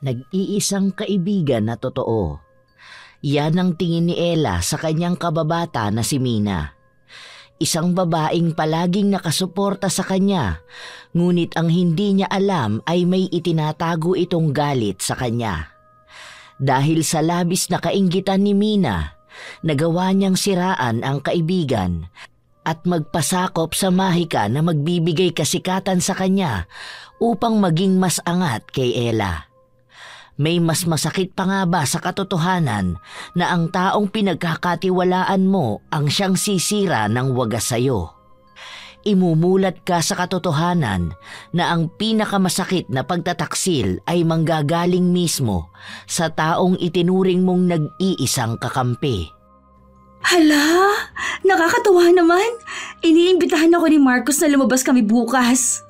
Nag-iisang kaibigan na totoo. Yan ang tingin ni Ella sa kanyang kababata na si Mina. Isang babaeng palaging nakasuporta sa kanya, ngunit ang hindi niya alam ay may itinatago itong galit sa kanya. Dahil sa labis na kainggitan ni Mina, nagawa niyang siraan ang kaibigan at magpasakop sa mahika na magbibigay kasikatan sa kanya upang maging mas angat kay Ella. May mas masakit pa nga ba sa katotohanan na ang taong pinagkakatiwalaan mo ang siyang sisira ng wagas sa'yo? Imumulat ka sa katotohanan na ang pinakamasakit na pagtataksil ay manggagaling mismo sa taong itinuring mong nag-iisang kakampi. Hala, nakakatuwa naman. Iniimbitahan ako ni Marcos na lumabas kami bukas.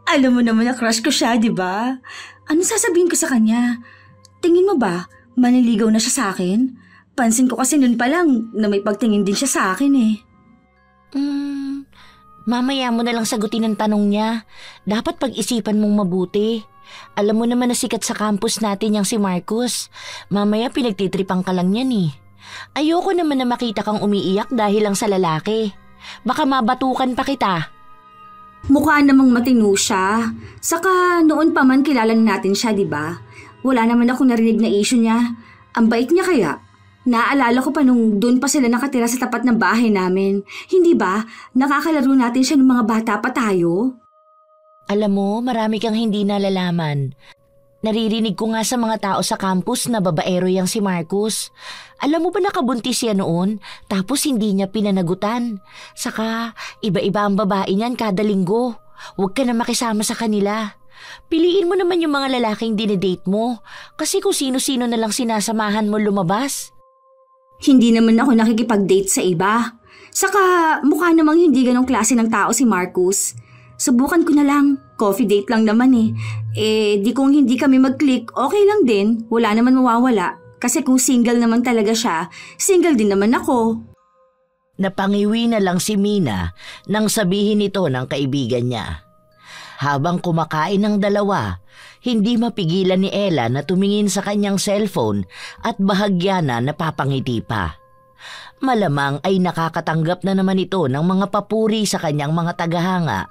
Alam mo naman na crush ko siya, di ba? Ano sasabihin ko sa kanya? Tingin mo ba, maniligaw na siya sa akin? Pansin ko kasi noon pa lang na may pagtingin din siya sa akin eh. Mamaya mo na lang sagutin ang tanong niya. Dapat pag-isipan mong mabuti. Alam mo naman na sikat sa campus natin yung si Marcos. Mamaya pinagtitripang ka lang yan eh. Ayoko naman na makita kang umiiyak dahil lang sa lalaki. Baka mabatukan pa kita. Mukha namang matino siya. Saka noon pa man kilala natin siya, di ba? Wala naman akong narinig na issue niya. Ang bait niya kaya. Naaalala ko pa nung doon pa sila nakatira sa tapat ng bahay namin. Hindi ba? Nakakalaro natin siya ng mga bata pa tayo. Alam mo, marami kang hindi nalalaman. Naririnig ko nga sa mga tao sa campus na babaero yang si Marcos. Alam mo ba nakabuntis siya noon, tapos hindi niya pinanagutan. Saka, iba-iba ang babae niyan kada linggo. Huwag ka na makisama sa kanila. Piliin mo naman yung mga lalaking dinedate mo, kasi kung sino-sino na lang sinasamahan mo lumabas. Hindi naman ako nakikipag-date sa iba. Saka, mukha namang hindi ganong klase ng tao si Marcos. Subukan ko na lang. Coffee date lang naman eh. Di kung hindi kami mag-click, okay lang din. Wala naman mawawala. Kasi kung single naman talaga siya, single din naman ako. Napangiwi na lang si Mina nang sabihin ito ng kaibigan niya. Habang kumakain ng dalawa, hindi mapigilan ni Ella na tumingin sa kanyang cellphone at bahagya na napapangiti pa. Malamang ay nakakatanggap na naman ito ng mga papuri sa kanyang mga tagahanga,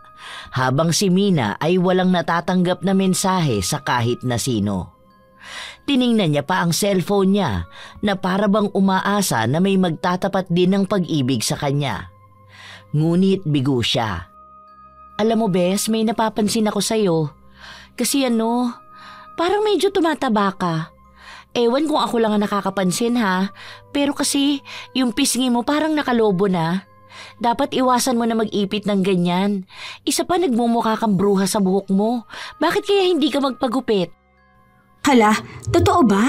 habang si Mina ay walang natatanggap na mensahe sa kahit na sino. Tiningnan niya pa ang cellphone niya na para bang umaasa na may magtatapat din ng pag-ibig sa kanya. Ngunit bigo siya. Alam mo bes, may napapansin ako sa'yo. Kasi parang medyo tumataba ka. Ewan kung ako lang ang nakakapansin ha, pero kasi yung pisngi mo parang nakalobo na. Dapat iwasan mo na mag-ipit ng ganyan. Isa pa nagmumukha kang bruha sa buhok mo. Bakit kaya hindi ka magpagupit? Hala, totoo ba?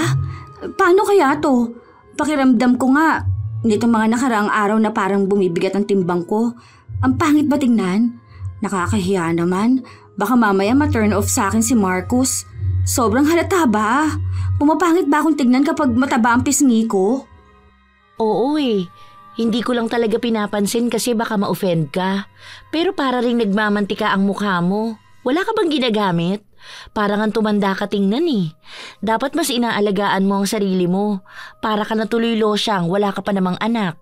Paano kaya to? Pakiramdam ko nga, nitong mga nakaraang araw na parang bumibigat ang timbang ko. Ang pangit ba tingnan? Nakakahiya naman. Baka mamaya ma-turn off sa akin si Marcos. Sobrang halata ba? Pumapangit ba akong tignan kapag mataba ang pisngi ko? Oo eh. Hindi ko lang talaga pinapansin kasi baka ma-offend ka. Pero para ring nagmamantika ang mukha mo. Wala ka bang ginagamit? Parang ang tumanda ka tingnan eh. Dapat mas inaalagaan mo ang sarili mo. Para ka na tuloy losyang wala ka pa namang anak.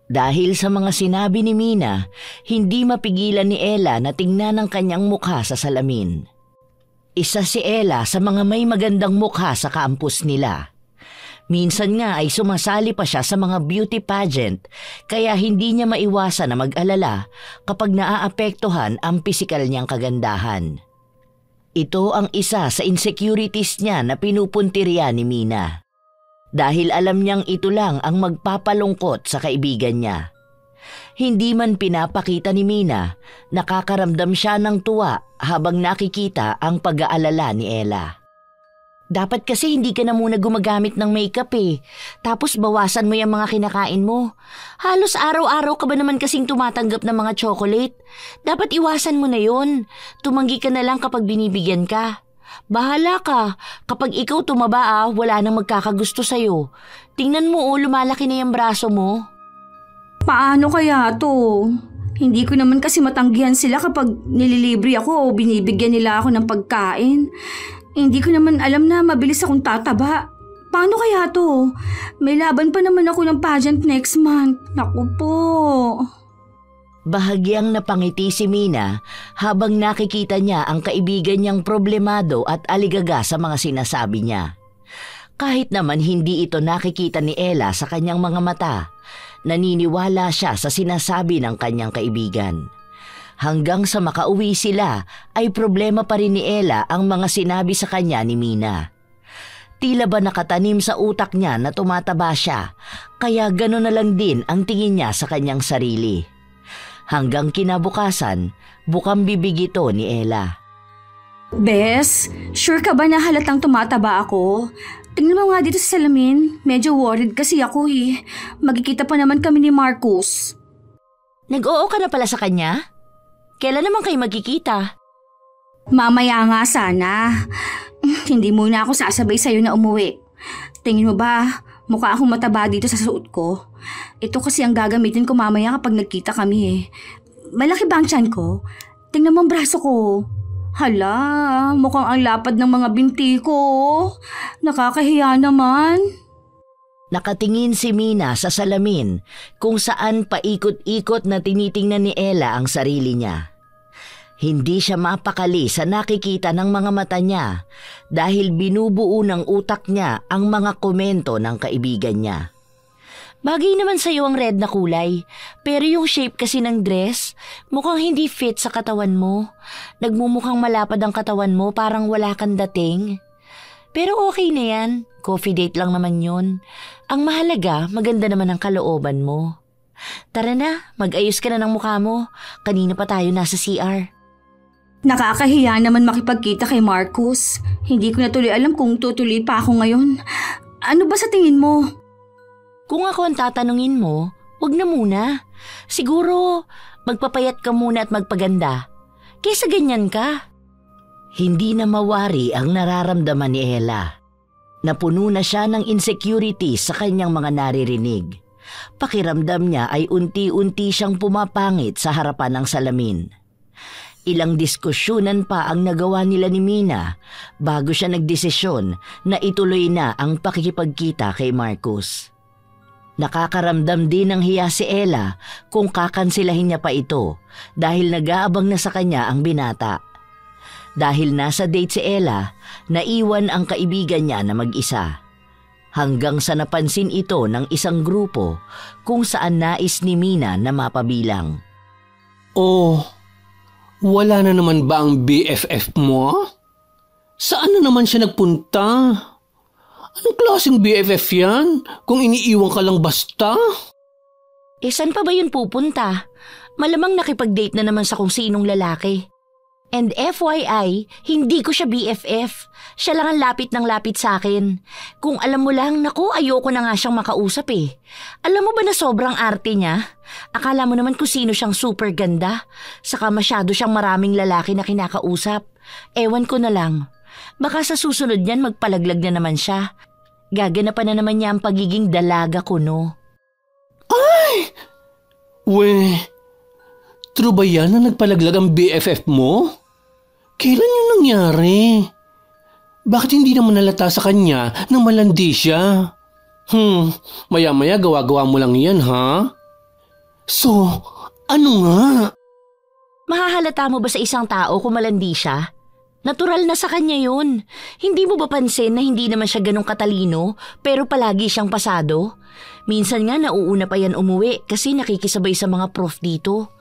Dahil sa mga sinabi ni Mina, hindi mapigilan ni Ella na tingnan ang kanyang mukha sa salamin. Isa si Ella sa mga may magandang mukha sa campus nila. Minsan nga ay sumasali pa siya sa mga beauty pageant kaya hindi niya maiwasan na mag-alala kapag naaapektuhan ang pisikal niyang kagandahan. Ito ang isa sa insecurities niya na pinupuntirya ni Mina. Dahil alam niyang ito lang ang magpapalungkot sa kaibigan niya. Hindi man pinapakita ni Mina, nakakaramdam siya ng tuwa habang nakikita ang pag-aalala ni Ella. Dapat kasi hindi ka na muna gumagamit ng makeup eh. Tapos bawasan mo yung mga kinakain mo. Halos araw-araw ka ba naman kasing tumatanggap ng mga chocolate? Dapat iwasan mo na yun. Tumanggi ka na lang kapag binibigyan ka. Bahala ka. Kapag ikaw tumaba wala nang magkakagusto sa'yo. Tingnan mo lumalaki na yung braso mo. Paano kaya to? Hindi ko naman kasi matanggihan sila kapag nililibre ako o binibigyan nila ako ng pagkain. Hindi ko naman alam na mabilis akong tataba. Paano kaya to? May laban pa naman ako ng pageant next month. Naku po. Bahagyang napangiti si Mina habang nakikita niya ang kaibigan niyang problemado at aligaga sa mga sinasabi niya. Kahit naman hindi ito nakikita ni Ella sa kanyang mga mata, naniniwala siya sa sinasabi ng kanyang kaibigan. Hanggang sa makauwi sila ay problema pa rin ni Ella ang mga sinabi sa kanya ni Mina. Tila ba nakatanim sa utak niya na tumataba siya, kaya gano'n na lang din ang tingin niya sa kanyang sarili. Hanggang kinabukasan, bukang bibig ito ni Ella. Bes, sure ka ba na halatang tumataba ako? Tingnan mo nga dito sa salamin. Medyo worried kasi ako eh. Magkikita pa naman kami ni Marcus. Nag-oo ka na pala sa kanya? Kailan naman kayo magkikita? Mamaya nga sana. Hindi muna ako sasabay sa'yo na umuwi. Tingin mo ba, mukha akong mataba dito sa suot ko? Ito kasi ang gagamitin ko mamaya kapag nagkita kami eh. Malaki ba ang tiyan ko? Tingnan mo ang braso ko. Hala, mukhang ang lapad ng mga binti ko. Nakakahiya naman. Nakatingin si Mina sa salamin kung saan paikot-ikot na tinitingnan ni Ella ang sarili niya. Hindi siya mapakali sa nakikita ng mga mata niya dahil binubuo ng utak niya ang mga komento ng kaibigan niya. Bagay naman sa'yo ang red na kulay, pero yung shape kasi ng dress, mukhang hindi fit sa katawan mo. Nagmumukhang malapad ang katawan mo, parang wala kang dating. Pero okay na yan, coffee date lang naman yun. Ang mahalaga, maganda naman ang kalooban mo. Tara na, mag-ayos ka na ng mukha mo. Kanina pa tayo nasa CR. Nakakahiya naman makipagkita kay Marcus. Hindi ko na tuloy alam kung tutuloy pa ako ngayon. Ano ba sa tingin mo? Kung ako ang tatanungin mo, wag na muna. Siguro, magpapayat ka muna at magpaganda. Kesa ganyan ka. Hindi na mawari ang nararamdaman ni Ella. Napuno na siya ng insecurity sa kanyang mga naririnig. Pakiramdam niya ay unti-unti siyang pumapangit sa harapan ng salamin. Ilang diskusyonan pa ang nagawa nila ni Mina bago siya nagdesisyon na ituloy na ang pakikipagkita kay Marcus. Nakakaramdam din ng hiya si Ella kung kakansilahin niya pa ito dahil nag-aabang na sa kanya ang binata. Dahil nasa date si Ella, naiwan ang kaibigan niya na mag-isa. Hanggang sa napansin ito ng isang grupo kung saan nais ni Mina na mapabilang. Oh, wala na naman ba ang BFF mo? Saan na naman siya nagpunta? Anong klaseng BFF yan kung iniiwan ka lang basta? Saan pa ba yun pupunta? Malamang nakipag-date na naman sa kung sinong lalaki. And FYI, hindi ko siya BFF. Siya lang ang lapit ng lapit sa akin. Kung alam mo lang, naku, ayoko na nga siyang makausap eh. Alam mo ba na sobrang arte niya? Akala mo naman kung sino siyang super ganda. Saka masyado siyang maraming lalaki na kinakausap. Ewan ko na lang. Baka sa susunod niyan magpalaglag na naman siya. Gaganapan na naman niya ang pagiging dalaga ko, no? Ay! True ba yan na nagpalaglag ang BFF mo? Kailan yun nangyari? Bakit hindi naman nalata sa kanya nang malandi siya? Maya-maya gawa-gawa mo lang yan, ha? So, ano nga? Mahahalata mo ba sa isang tao kung malandi siya? Natural na sa kanya yun. Hindi mo ba pansin na hindi naman siya ganong katalino pero palagi siyang pasado? Minsan nga nauuna pa yan umuwi kasi nakikisabay sa mga prof dito.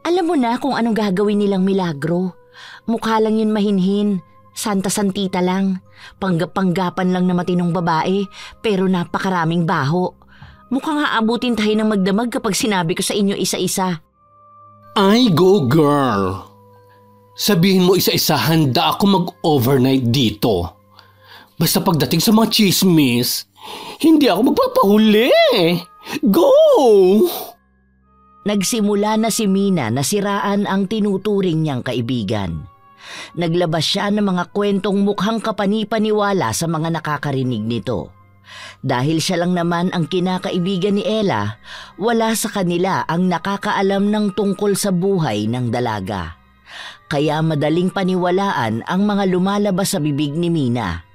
Alam mo na kung anong gagawin nilang milagro. Mukha lang yun mahinhin. Santa-santita lang. Panggap-panggapan lang na matinong babae pero napakaraming baho. Mukhang aabutin tayo ng magdamag kapag sinabi ko sa inyo isa-isa. Ay, go girl! Sabihin mo isa-isa, handa ako mag-overnight dito. Basta pagdating sa mga chismis, hindi ako magpapahuli. Go! Nagsimula na si Mina na siraan ang tinuturing niyang kaibigan. Naglabas siya ng mga kwentong mukhang kapani-paniwala sa mga nakakarinig nito. Dahil siya lang naman ang kinakaibigan ni Ella, wala sa kanila ang nakakaalam ng tungkol sa buhay ng dalaga. Kaya madaling paniwalaan ang mga lumalabas sa bibig ni Mina.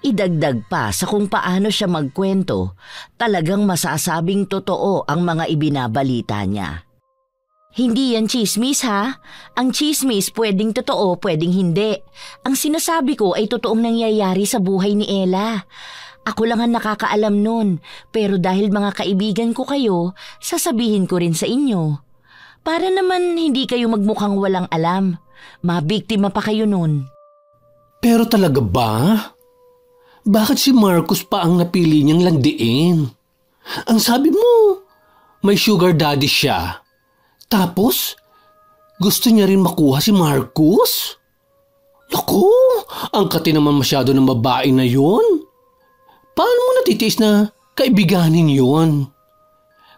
Idagdag pa sa kung paano siya magkwento, talagang masasabing totoo ang mga ibinabalita niya. Hindi yan chismis ha. Ang chismis pwedeng totoo, pwedeng hindi. Ang sinasabi ko ay totoong nangyayari sa buhay ni Ella. Ako lang ang nakakaalam nun, pero dahil mga kaibigan ko kayo, sasabihin ko rin sa inyo. Para naman hindi kayo magmukhang walang alam. Mabiktima pa kayo nun. Pero talaga ba? Bakit si Marcus pa ang napili niyang landiin? Ang sabi mo, may sugar daddy siya. Tapos, gusto niya rin makuha si Marcus? Naku, ang kati naman masyado ng babae na yun. Paano mo natitiis na kaibiganin yun?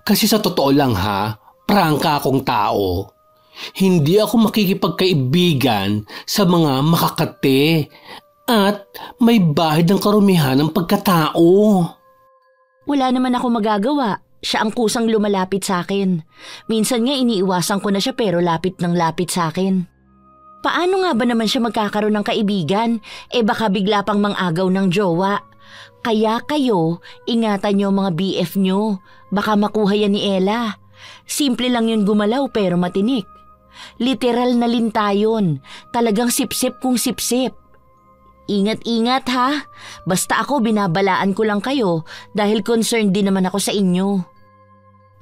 Kasi sa totoo lang ha, prangka akong tao. Hindi ako makikipagkaibigan sa mga makakate at may bahid ng karumihan ng pagkatao. Wala naman ako magagawa. Siya ang kusang lumalapit sa akin. Minsan nga iniiwasan ko na siya pero lapit ng lapit sa akin. Paano nga ba naman siya magkakaroon ng kaibigan? Baka bigla pang mangagaw ng jowa. Kaya kayo, ingatan niyo mga BF niyo. Baka makuha yan ni Ella. Simple lang yun gumalaw pero matinik. Literal na lintayon. Talagang sipsip kung sipsip. Ingat-ingat ha. Basta ako binabalaan ko lang kayo dahil concerned din naman ako sa inyo.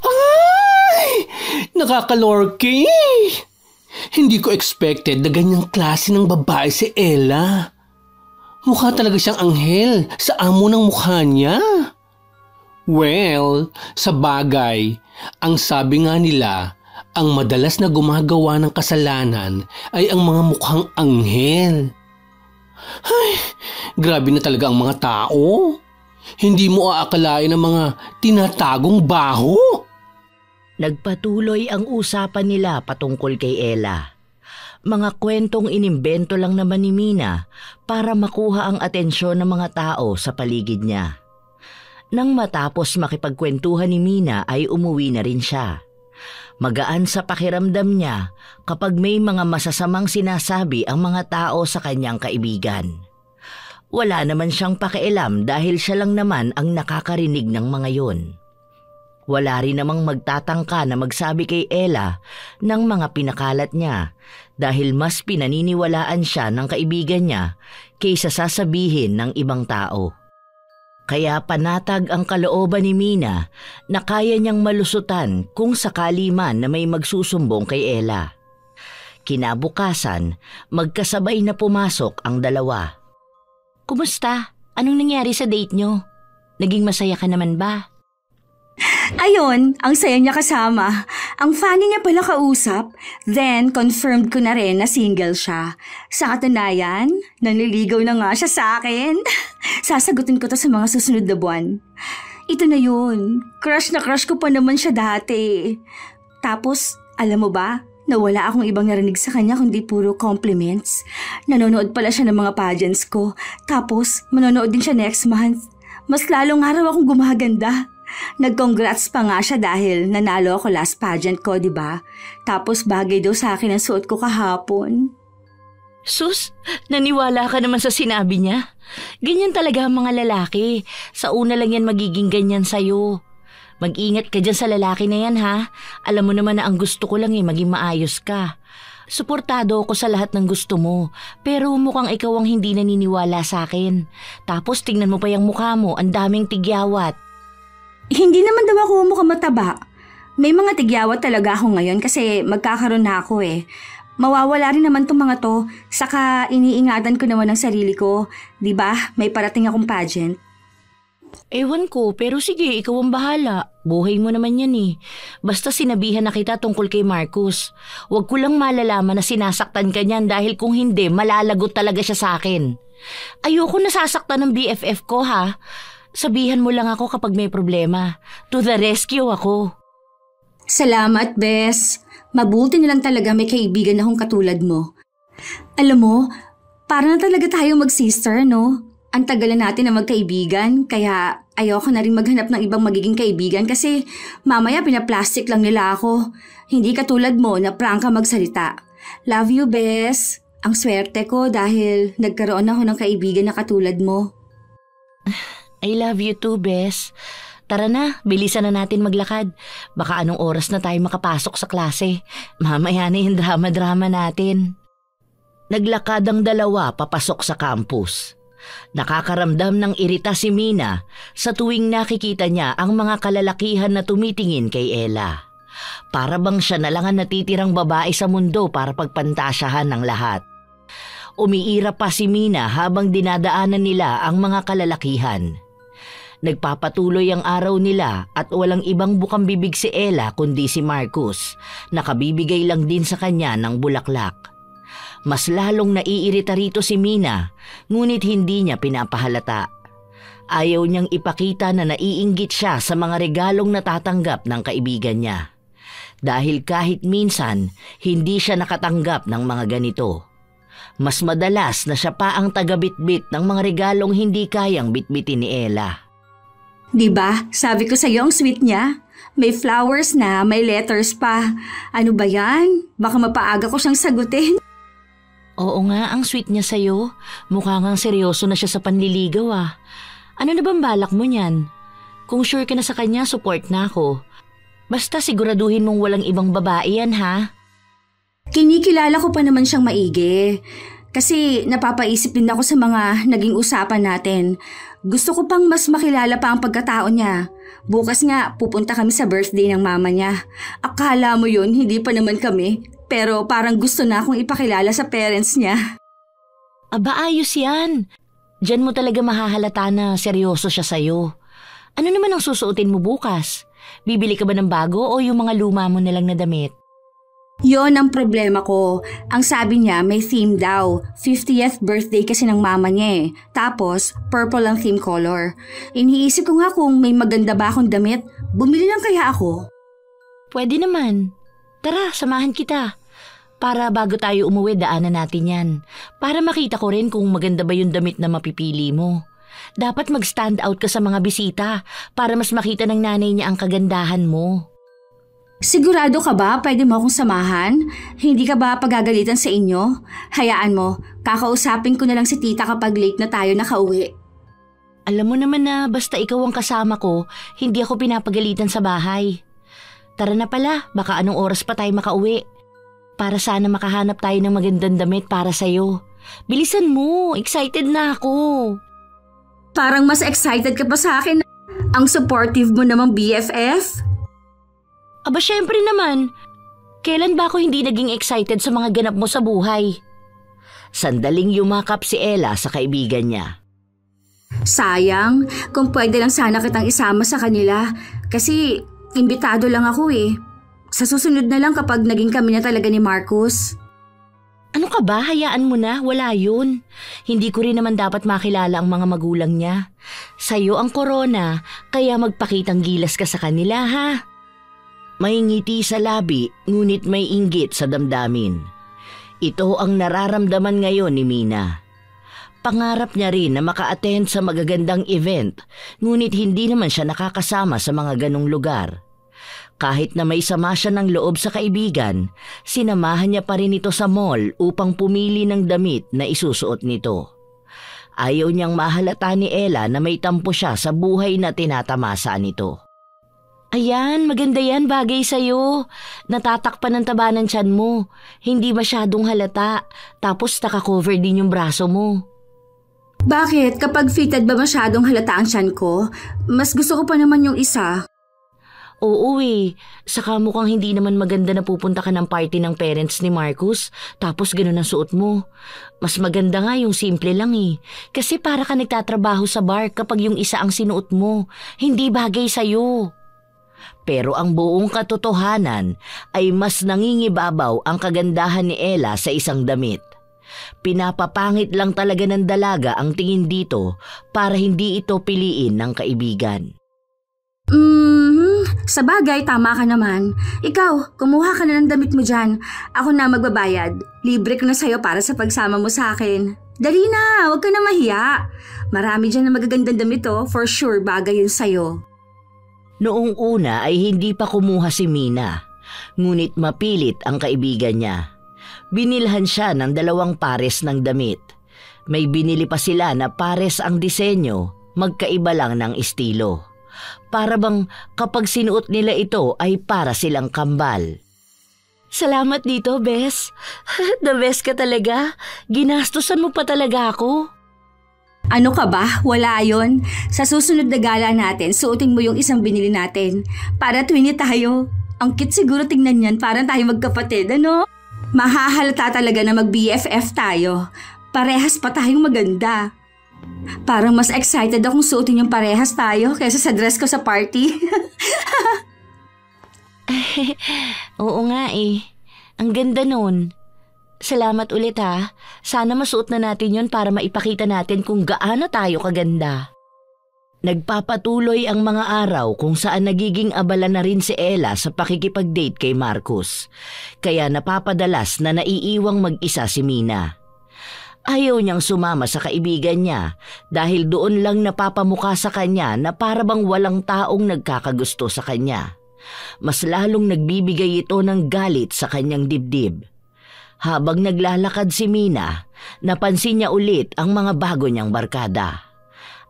Ay! Nakakalorky! Hindi ko expected na ganyang klase ng babae si Ella. Mukha talaga siyang anghel sa amo ng mukha niya. Well, sa bagay, ang sabi nga nila, ang madalas na gumagawa ng kasalanan ay ang mga mukhang anghel. Ay, grabe na talaga ang mga tao. Hindi mo aakalain ang mga tinatagong baho. Nagpatuloy ang usapan nila patungkol kay Ella. Mga kwentong inimbento lang naman ni Mina para makuha ang atensyon ng mga tao sa paligid niya. Nang matapos makipagkwentuhan ni Mina ay umuwi na rin siya. Magaan sa pakiramdam niya kapag may mga masasamang sinasabi ang mga tao sa kanyang kaibigan. Wala naman siyang pakialam dahil siya lang naman ang nakakarinig ng mga yon. Wala rin namang magtatangka na magsabi kay Ella ng mga pinakalat niya dahil mas pinaniniwalaan siya ng kaibigan niya kaysa sasabihin ng ibang tao. Kaya panatag ang kalooban ni Mina na kaya niyang malusutan kung sakali man na may magsusumbong kay Ella. Kinabukasan, magkasabay na pumasok ang dalawa. Kumusta? Anong nangyari sa date niyo? Naging masaya ka naman ba? Ayun, ang saya niya kasama. Ang funny niya pala kausap. Then, confirmed ko na rin na single siya. Sa katunayan, nanliligaw na nga siya sa akin. Sasagutin ko to sa mga susunod na buwan. Ito na yun. Crush na crush ko pa naman siya dati. Tapos, alam mo ba, nawala akong ibang narinig sa kanya kundi puro compliments. Nanonood pala siya ng mga pageants ko. Tapos, manonood din siya next month. Mas lalong araw akong gumaganda. Nag-congrats pa nga siya dahil nanalo ako last pageant ko, diba? Tapos bagay daw sa akin ang suot ko kahapon. Sus, naniwala ka naman sa sinabi niya. Ganyan talaga ang mga lalaki. Sa una lang yan magiging ganyan sa'yo. Mag-ingat ka dyan sa lalaki na yan ha. Alam mo naman na ang gusto ko lang maging maayos ka. Suportado ako sa lahat ng gusto mo. Pero mukhang ikaw ang hindi naniniwala sa akin. Tapos tingnan mo pa yung mukha mo, ang daming tigyawat. Hindi naman daw ako mukhang mataba. May mga tigyawat talaga ako ngayon kasi magkakaroon na ako eh. Mawawala rin naman tong mga to, saka iniingatan ko naman ang sarili ko. Diba, may parating akong pageant. Ewan ko, pero sige, ikaw ang bahala. Buhay mo naman yan eh. Basta sinabihan na kita tungkol kay Marcus. Huwag ko lang malalaman na sinasaktan ka niyan dahil kung hindi, malalagot talaga siya sa akin. Ayoko nasasaktan ng BFF ko ha. Sabihan mo lang ako kapag may problema. To the rescue ako. Salamat, Bes. Mabuti nilang talaga may kaibigan akong katulad mo. Alam mo, para na talaga tayo mag-sister, no? Ang tagal na natin na magkaibigan, kaya ayoko na rin maghanap ng ibang magiging kaibigan kasi mamaya pinaplastic lang nila ako. Hindi katulad mo na prangka magsalita. Love you, Bes. Ang swerte ko dahil nagkaroon ako ng kaibigan na katulad mo. I love you too, Bes. Tara na, bilisan na natin maglakad. Baka anong oras na tayo makapasok sa klase. Mamaya na yung drama-drama natin. Naglakad ang dalawa papasok sa campus. Nakakaramdam ng irita si Mina sa tuwing nakikita niya ang mga kalalakihan na tumitingin kay Ella. Para bang siya na lang ang natitirang babae sa mundo para pagpantasyahan ng lahat. Umiira pa si Mina habang dinadaanan nila ang mga kalalakihan. Nagpapatuloy ang araw nila at walang ibang bukang bibig si Ella kundi si Marcus, nakabibigay lang din sa kanya ng bulaklak. Mas lalong naiirita rito si Mina, ngunit hindi niya pinapahalata. Ayaw niyang ipakita na naiinggit siya sa mga regalong natatanggap ng kaibigan niya. Dahil kahit minsan, hindi siya nakatanggap ng mga ganito. Mas madalas na siya pa ang taga-bitbit ng mga regalong hindi kayang bitbitin ni Ella. Diba? Sabi ko sa'yo ang sweet niya. May flowers na, may letters pa. Ano ba yan? Baka mapaaga ko siyang sagutin. Oo nga, ang sweet niya sa'yo. Mukha ngang seryoso na siya sa panliligaw ah. Ano na bang balak mo niyan? Kung sure ka na sa kanya, support na ako. Basta siguraduhin mong walang ibang babae yan ha. Kinikilala ko pa naman siyang maigi. Kasi napapaisip din ako sa mga naging usapan natin. Gusto ko pang mas makilala pa ang pagkatao niya. Bukas nga, pupunta kami sa birthday ng mama niya. Akala mo yun, hindi pa naman kami. Pero parang gusto na akong ipakilala sa parents niya. Aba, ayos yan. Diyan mo talaga mahahalata na seryoso siya sa'yo. Ano naman ang susuotin mo bukas? Bibili ka ba ng bago o yung mga luma mo na lang na damit? Yon ang problema ko. Ang sabi niya may theme daw. 50th birthday kasi ng mama niya eh. Tapos, purple ang theme color. Iniisip ko nga kung may maganda ba akong damit. Bumili lang kaya ako? Pwede naman. Tara, samahan kita. Para bago tayo umuwi, daanan natin yan. Para makita ko rin kung maganda ba yung damit na mapipili mo. Dapat mag-stand out ka sa mga bisita para mas makita ng nanay niya ang kagandahan mo. Sigurado ka ba pwede mo akong samahan? Hindi ka ba pagagalitan sa inyo? Hayaan mo, kakausapin ko na lang si tita kapag late na tayo nakauwi. Alam mo naman na basta ikaw ang kasama ko, hindi ako pinapagalitan sa bahay. Tara na pala, baka anong oras pa tayo makauwi. Para sana makahanap tayo ng magandang damit para sa'yo. Bilisan mo, excited na ako. Parang mas excited ka pa sa akin. Ang supportive mo namang BFF. Aba syempre naman, kailan ba ako hindi naging excited sa mga ganap mo sa buhay? Sandaling yumakap si Ella sa kaibigan niya. Sayang, kung pwede lang sana kitang isama sa kanila kasi imbitado lang ako eh. Sa susunod na lang kapag naging kami na talaga ni Marcus. Ano ka ba? Hayaan mo na, wala yun. Hindi ko rin naman dapat makilala ang mga magulang niya. Sa'yo ang corona, kaya magpakitang gilas ka sa kanila ha. May ngiti sa labi, ngunit may inggit sa damdamin. Ito ang nararamdaman ngayon ni Mina. Pangarap niya rin na maka-attend sa magagandang event, ngunit hindi naman siya nakakasama sa mga ganong lugar. Kahit na may sama siya ng loob sa kaibigan, sinamahan niya pa rin ito sa mall upang pumili ng damit na isusuot nito. Ayaw niyang mahalata ni Ella na may tampo siya sa buhay na tinatamasa nito. Ayan, maganda yan, bagay sa'yo. Natatakpan ng taba ng tiyan mo. Hindi masyadong halata. Tapos nakakover din yung braso mo. Bakit? Kapag fitted ba masyadong halata ang tiyan ko? Mas gusto ko pa naman yung isa. Oo eh. Saka mukhang hindi naman maganda na pupunta ka ng party ng parents ni Marcus. Tapos ganun ang suot mo. Mas maganda nga yung simple lang eh. Kasi para ka nagtatrabaho sa bar kapag yung isa ang sinuot mo. Hindi bagay sa'yo. Pero ang buong katotohanan ay mas nangingibabaw ang kagandahan ni Ella sa isang damit. Pinapapangit lang talaga ng dalaga ang tingin dito para hindi ito piliin ng kaibigan. Sa bagay, tama ka naman. Ikaw, kumuha ka na ng damit mo dyan. Ako na magbabayad. Libre ko na sa'yo para sa pagsama mo sa akin. Dali na, huwag ka na mahiya. Marami dyan na magagandang damit for sure bagay yun sa'yo. Noong una ay hindi pa kumuha si Mina, ngunit mapilit ang kaibigan niya. Binilhan siya ng 2 pares ng damit. May binili pa sila na pares ang disenyo, magkaiba lang ng estilo. Para bang kapag sinuot nila ito ay para silang kambal. Salamat dito, Bes. The best ka talaga. Ginastusan mo pa talaga ako. Ano ka ba? Wala yon. Sa susunod na gala natin, suotin mo yung isang binili natin. Para twinny tayo. Ang cute siguro tingnan yan, parang tayo magkapatid, ano? Mahahalata talaga na mag-BFF tayo. Parehas pa tayong maganda. Parang mas excited akong suotin yung parehas tayo kaysa sa dress ko sa party. Oo nga eh. Ang ganda nun. Salamat ulit ha. Sana masuot na natin yon para maipakita natin kung gaano tayo kaganda. Nagpapatuloy ang mga araw kung saan nagiging abala na rin si Ella sa pakikipag-date kay Marcus. Kaya napapadalas na naiiwang mag-isa si Mina. Ayaw niyang sumama sa kaibigan niya dahil doon lang napapamukha sa kanya na para bang walang taong nagkakagusto sa kanya. Mas lalong nagbibigay ito ng galit sa kanyang dibdib. Habang naglalakad si Mina, napansin niya ulit ang mga bago niyang barkada.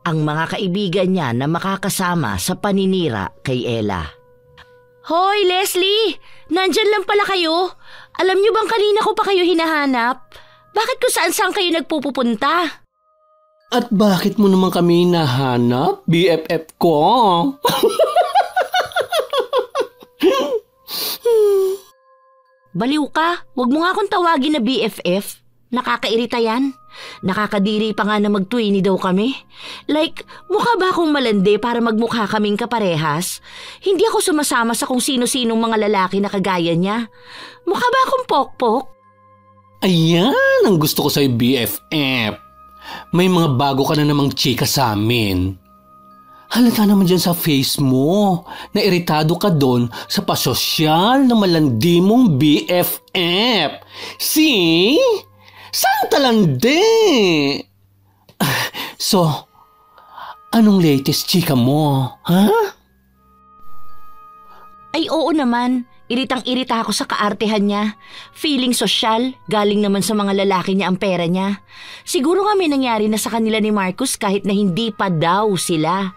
Ang mga kaibigan niya na makakasama sa paninira kay Ella. Hoy, Leslie! Nandyan lang pala kayo. Alam niyo bang kanina ko pa kayo hinahanap? Bakit kung saan kayo nagpupunta? At bakit mo naman kami nahanap, BFF ko? Baliw ka, wag mo nga akong tawagin na BFF. Nakakairita yan. Nakakadiri pa nga na mag-twinny daw kami. Like, mukha ba akong malandi para magmukha kaming kaparehas? Hindi ako sumasama sa kung sino-sinong mga lalaki na kagaya niya. Mukha ba akong pokpok? Ayan ang gusto ko sa'yo, BFF. May mga bago ka na namang chika sa amin. Halata naman dyan sa face mo na iritado ka doon sa pasosyal na malandi mong BFF. See? Saan talandi? So, anong latest chika mo, ha? Ay oo naman, iritang-irita ako sa kaartehan niya. Feeling sosyal, galing naman sa mga lalaki niya ang pera niya. Siguro nga may nangyari na sa kanila ni Marcus kahit na hindi pa daw sila.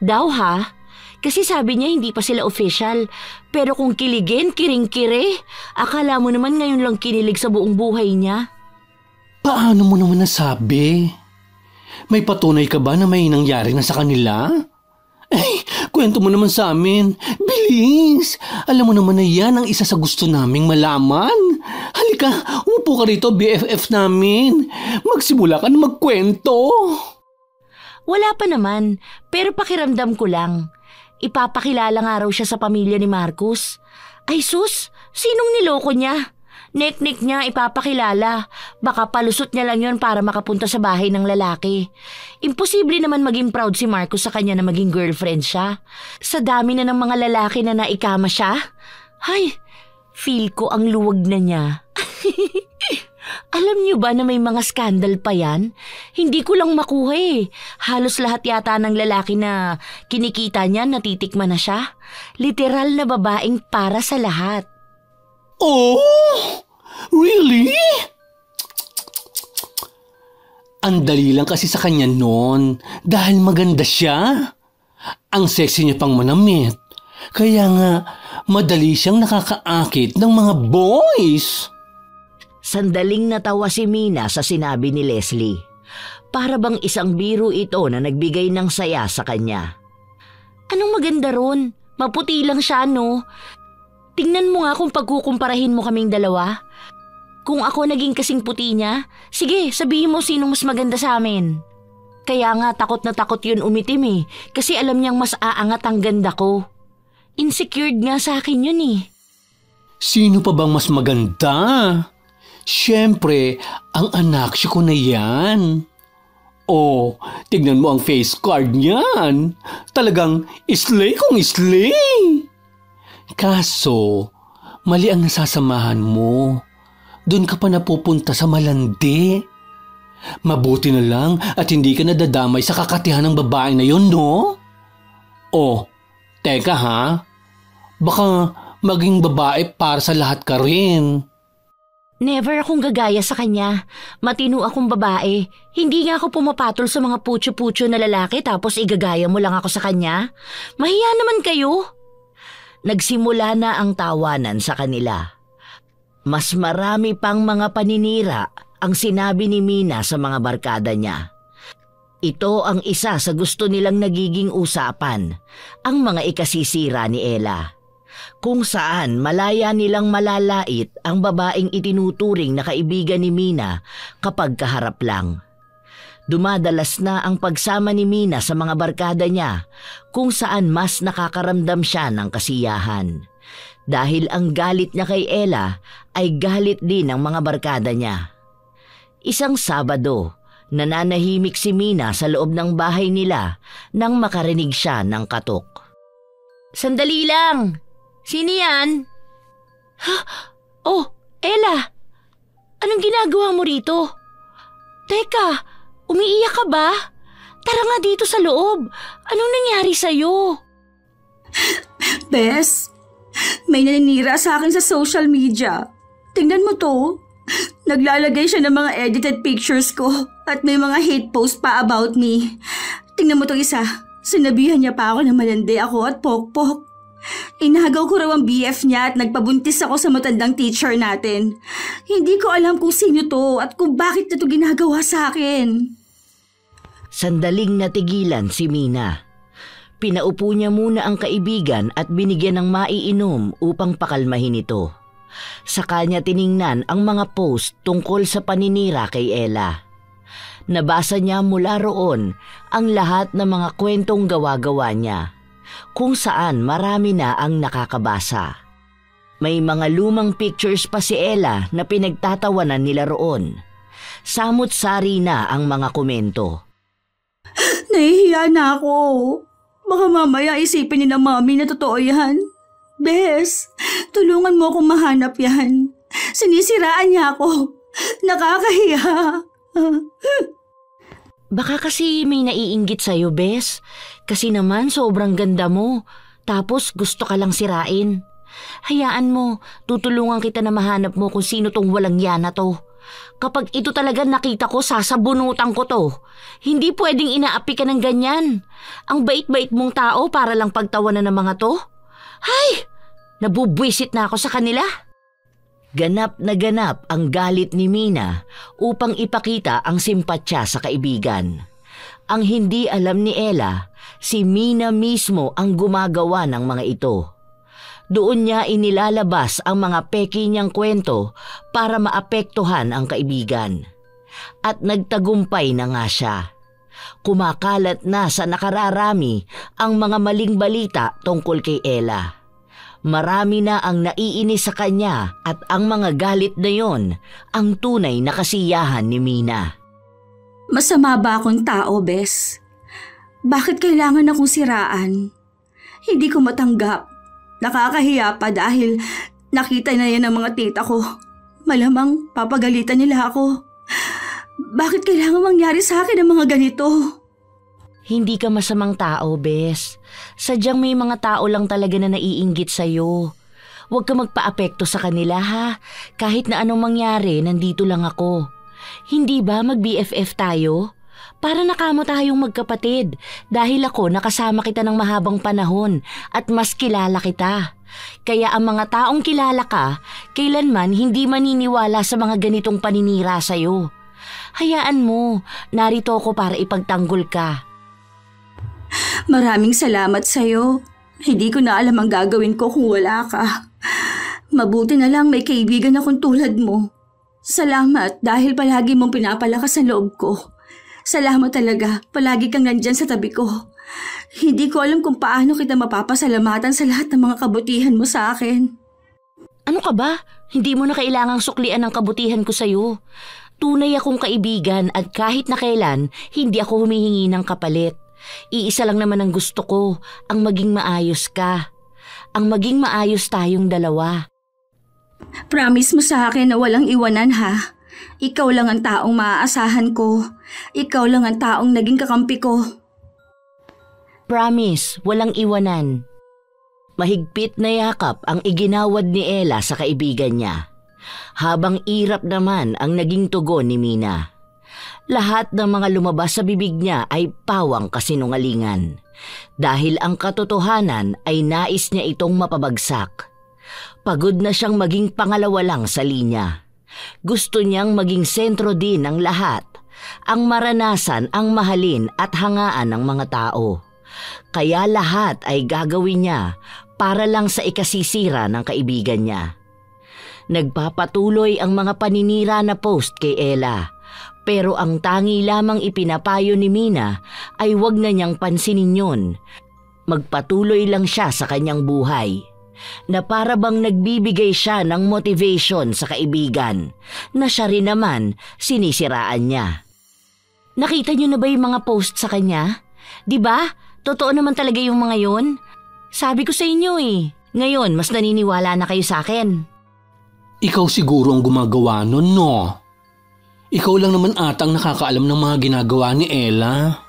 Daw ha? Kasi sabi niya hindi pa sila official. Pero kung kiligin, kiring-kire. Akala mo naman ngayon lang kinilig sa buong buhay niya. Paano mo naman nasabi? May patunay ka ba na may nangyari na sa kanila? Ay, kwento mo naman sa amin. Bilis! Alam mo naman na yan ang isa sa gusto naming malaman. Halika, umupo ka rito, BFF namin. Magsimula ka na magkwento. Wala pa naman, pero pakiramdam ko lang. Ipapakilala nga raw siya sa pamilya ni Marcus. Ay sus, sinong niloko niya? Nek-nek niya ipapakilala. Baka palusot niya lang yon para makapunta sa bahay ng lalaki. Imposible naman maging proud si Marcus sa kanya na maging girlfriend siya. Sa dami na ng mga lalaki na naikama siya. Ay, feel ko ang luwag na niya. Alam niyo ba na may mga skandal pa yan? Hindi ko lang makuha eh. Halos lahat yata ng lalaki na kinikita niya natitikman na siya. Literal na babaeng para sa lahat. Oh? Really? Ang dali lang kasi sa kanya noon dahil maganda siya. Ang sexy niya pang manamit. Kaya nga, madali siyang nakakaakit ng mga boys. Sandaling natawa si Mina sa sinabi ni Leslie. Para bang isang biro ito na nagbigay ng saya sa kanya. Anong maganda ron? Maputi lang siya, no? Tingnan mo nga kung pagkukumparahin mo kaming dalawa. Kung ako naging kasing puti niya, sige, sabihin mo sinong mas maganda sa amin. Kaya nga takot na takot yun umitim eh, kasi alam niyang mas aangat ang ganda ko. Insecured nga sa akin yun eh. Sino pa bang mas maganda? Siyempre, ang anak siya ko na yan. Oh, tignan mo ang face card niyan. Talagang islay kong islay. Kaso, mali ang nasasamahan mo. Doon ka pa napupunta sa malandi. Mabuti na lang at hindi ka nadadamay sa kakatihan ng babae na yun, no? Oh, teka ha. Baka maging babae para sa lahat ka rin. Never akong gagaya sa kanya. Matino akong babae. Hindi nga ako pumapatol sa mga putyo-putyo na lalaki tapos igagaya mo lang ako sa kanya. Mahiya naman kayo. Nagsimula na ang tawanan sa kanila. Mas marami pang mga paninira ang sinabi ni Mina sa mga barkada niya. Ito ang isa sa gusto nilang nagiging usapan, ang mga ikasisira ni Ella. Kung saan malaya nilang malalait ang babaeng itinuturing na kaibigan ni Mina kapag kaharap lang. Dumadalas na ang pagsama ni Mina sa mga barkada niya kung saan mas nakakaramdam siya ng kasiyahan. Dahil ang galit niya kay Ella ay galit din ng mga barkada niya. Isang Sabado, nananahimik si Mina sa loob ng bahay nila nang makarinig siya ng katok. "Sandali lang! Sino yan?" "Ha? Oh, Ella! Anong ginagawa mo rito? Teka, umiiyak ka ba? Tara nga dito sa loob. Anong nangyari sa'yo?" Bes, may naninira sa akin sa social media. Tingnan mo to. Naglalagay siya ng mga edited pictures ko at may mga hate post pa about me. Tingnan mo to isa. Sinabihan niya pa ako na malandi ako at pokpok. Inagaw ko raw ang BF niya at nagpabuntis ako sa matandang teacher natin. Hindi ko alam kung sino to at kung bakit na to ginagawa sa akin. Sandaling natigilan si Mina. Pinaupo niya muna ang kaibigan at binigyan ng maiinom upang pakalmahin ito. Saka niya tiningnan ang mga post tungkol sa paninira kay Ella. Nabasa niya mula roon ang lahat ng mga kwentong gawa-gawa niya, kung saan marami na ang nakakabasa. May mga lumang pictures pa si Ella na pinagtatawanan nila roon. Samut-sari na ang mga komento. Nahihiya na ako. Baka mamaya isipin ni na mami na totoo yan. Bes, tulungan mo akong mahanap yan. Sinisiraan niya ako. Nakakahiya. Baka kasi may naiinggit sa'yo, Bes. Kasi naman sobrang ganda mo. Tapos gusto ka lang sirain. Hayaan mo, tutulungan kita na mahanap mo kung sino tong walang yana to. Kapag ito talaga nakita ko, sasabunutan ko to. Hindi pwedeng inaapi ka ng ganyan. Ang bait-bait mong tao para lang pagtawanan ng mga to. Hay! Nabubwisit na ako sa kanila. Ganap na ganap ang galit ni Mina upang ipakita ang simpatya sa kaibigan. Ang hindi alam ni Ella, si Mina mismo ang gumagawa ng mga ito. Doon niya inilalabas ang mga peki niyang kwento para maapektuhan ang kaibigan. At nagtagumpay na nga siya. Kumakalat na sa nakararami ang mga maling balita tungkol kay Ella. Marami na ang naiinis sa kanya at ang mga galit na yon ang tunay na kasiyahan ni Mina. Masama ba akong tao, Bes? Bakit kailangan akong siraan? Hindi ko matanggap. Nakakahiya pa dahil nakita na yan ng mga tita ko. Malamang papagalitan nila ako. Bakit kailangan mangyari sa akin ang mga ganito? Hindi ka masamang tao, Bes. Sadyang may mga tao lang talaga na naiinggit sa'yo. Huwag ka magpa-apekto sa kanila, ha? Kahit na anong mangyari, nandito lang ako. Hindi ba mag-BFF tayo? Para nakamo tayong magkapatid dahil ako nakasama kita ng mahabang panahon at mas kilala kita. Kaya ang mga taong kilala ka, kailanman hindi maniniwala sa mga ganitong paninira sa'yo. Hayaan mo, narito ako para ipagtanggol ka. Maraming salamat sa'yo. Hindi ko na alam ang gagawin ko kung wala ka. Mabuti na lang may kaibigan akong tulad mo. Salamat dahil palagi mong pinapalakas ang loob ko. Salamat talaga, palagi kang nandyan sa tabi ko. Hindi ko alam kung paano kita mapapasalamatan sa lahat ng mga kabutihan mo sa akin. Ano ka ba? Hindi mo na kailangang suklian ang kabutihan ko sa'yo. Tunay akong kaibigan at kahit na kailan, hindi ako humihingi ng kapalit. Iisa lang naman ang gusto ko, ang maging maayos ka. Ang maging maayos tayong dalawa. Promise mo sa akin na walang iwanan, ha? Ikaw lang ang taong maaasahan ko. Ikaw lang ang taong naging kakampi ko. Promise, walang iwanan. Mahigpit na yakap ang iginawad ni Ella sa kaibigan niya. Habang irap naman ang naging tugon ni Mina. Lahat ng mga lumabas sa bibig niya ay pawang kasinungalingan. Dahil ang katotohanan ay nais niya itong mapabagsak. Pagod na siyang maging pangalawa lang sa linya. Gusto niyang maging sentro din ng lahat. Ang maranasan, ang mahalin at hangaan ng mga tao. Kaya lahat ay gagawin niya para lang sa ikasisira ng kaibigan niya. Nagpapatuloy ang mga paninira na post kay Ella. Pero ang tangi lamang ipinapayo ni Mina ay wag na niyang pansinin yun. Magpatuloy lang siya sa kanyang buhay. Na para bang nagbibigay siya ng motivation sa kaibigan na siya rin naman sinisiraan niya. Nakita niyo na ba yung mga post sa kanya? 'Di ba? Totoo naman talaga yung mga yun. Sabi ko sa inyo eh. Ngayon, mas naniniwala na kayo sa akin. Ikaw siguro ang gumagawa nun, no? Ikaw lang naman atang nakakaalam ng mga ginagawa ni Ella.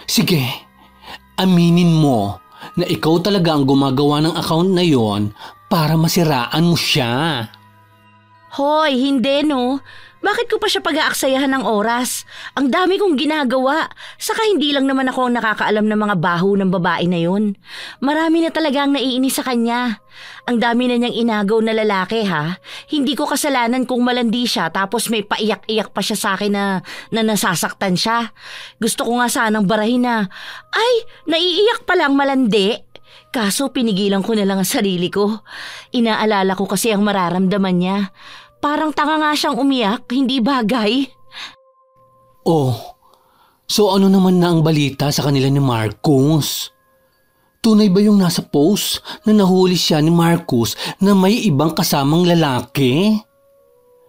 Sige, aminin mo na ikaw talaga ang gumagawa ng account na yon para masiraan mo siya. Hoy, hindi no. Bakit ko pa siya pag-aaksayahan ng oras? Ang dami kong ginagawa. Saka hindi lang naman ako ang nakakaalam ng mga baho ng babae na yun. Marami na talaga ang naiinis sa kanya. Ang dami na niyang inagaw na lalaki ha. Hindi ko kasalanan kung malandi siya tapos may paiyak-iyak pa siya sa akin na nasasaktan siya. Gusto ko nga sanang barahin na, ay, naiiyak pa lang malandi. Kaso pinigilan ko na lang ang sarili ko. Inaalala ko kasi ang mararamdaman niya. Parang tanga nga siyang umiyak, hindi bagay. Oh, so ano naman na ang balita sa kanila ni Marcus? Tunay ba yung nasa post na nahuli siya ni Marcus na may ibang kasamang lalaki?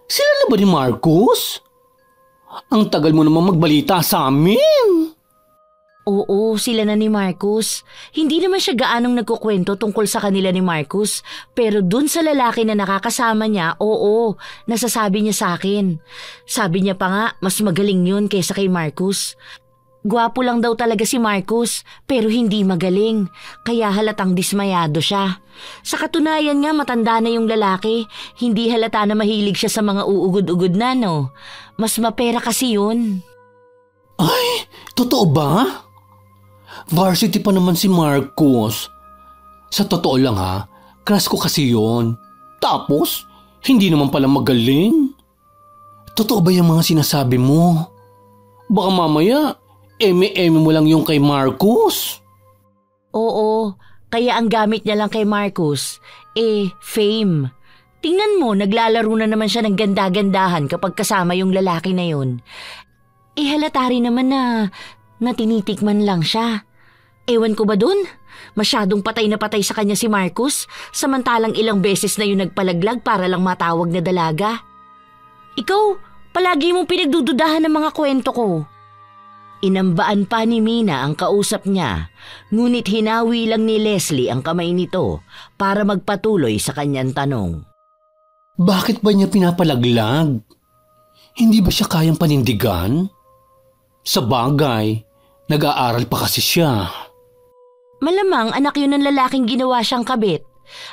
Sila na ba ni Marcus? Ang tagal mo naman magbalita sa amin. Oo, sila na ni Marcus. Hindi naman siya gaanong nagkukwento tungkol sa kanila ni Marcus. Pero dun sa lalaki na nakakasama niya, oo, nasasabi niya sa akin. Sabi niya pa nga, mas magaling yun kaysa kay Marcus. Gwapo lang daw talaga si Marcus, pero hindi magaling. Kaya halatang dismayado siya. Sa katunayan nga, matanda na yung lalaki. Hindi halata na mahilig siya sa mga uugod-ugod na, no? Mas mapera kasi yun. Ay, totoo ba? Varsity pa naman si Marcus. Sa totoo lang ha, crush ko kasi yun. Tapos, hindi naman pala magaling. Totoo ba yung mga sinasabi mo? Baka mamaya, eme-eme mo lang yung kay Marcus. Oo, kaya ang gamit niya lang kay Marcus, fame. Tingnan mo, naglalaro na naman siya ng ganda-gandahan kapag kasama yung lalaki na yun. Halata rin naman na tinitikman lang siya. Ewan ko ba dun? Masyadong patay na patay sa kanya si Marcus, samantalang ilang beses na yung nagpalaglag para lang matawag na dalaga. Ikaw, palagi mong pinagdududahan ng mga kwento ko. Inambaan pa ni Mina ang kausap niya, ngunit hinawi lang ni Leslie ang kamay nito para magpatuloy sa kanyang tanong. Bakit ba niya pinapalaglag? Hindi ba siya kayang panindigan? Sa bagay, nag-aaral pa kasi siya. Malamang anak yun ng lalaking ginawa siyang kabit.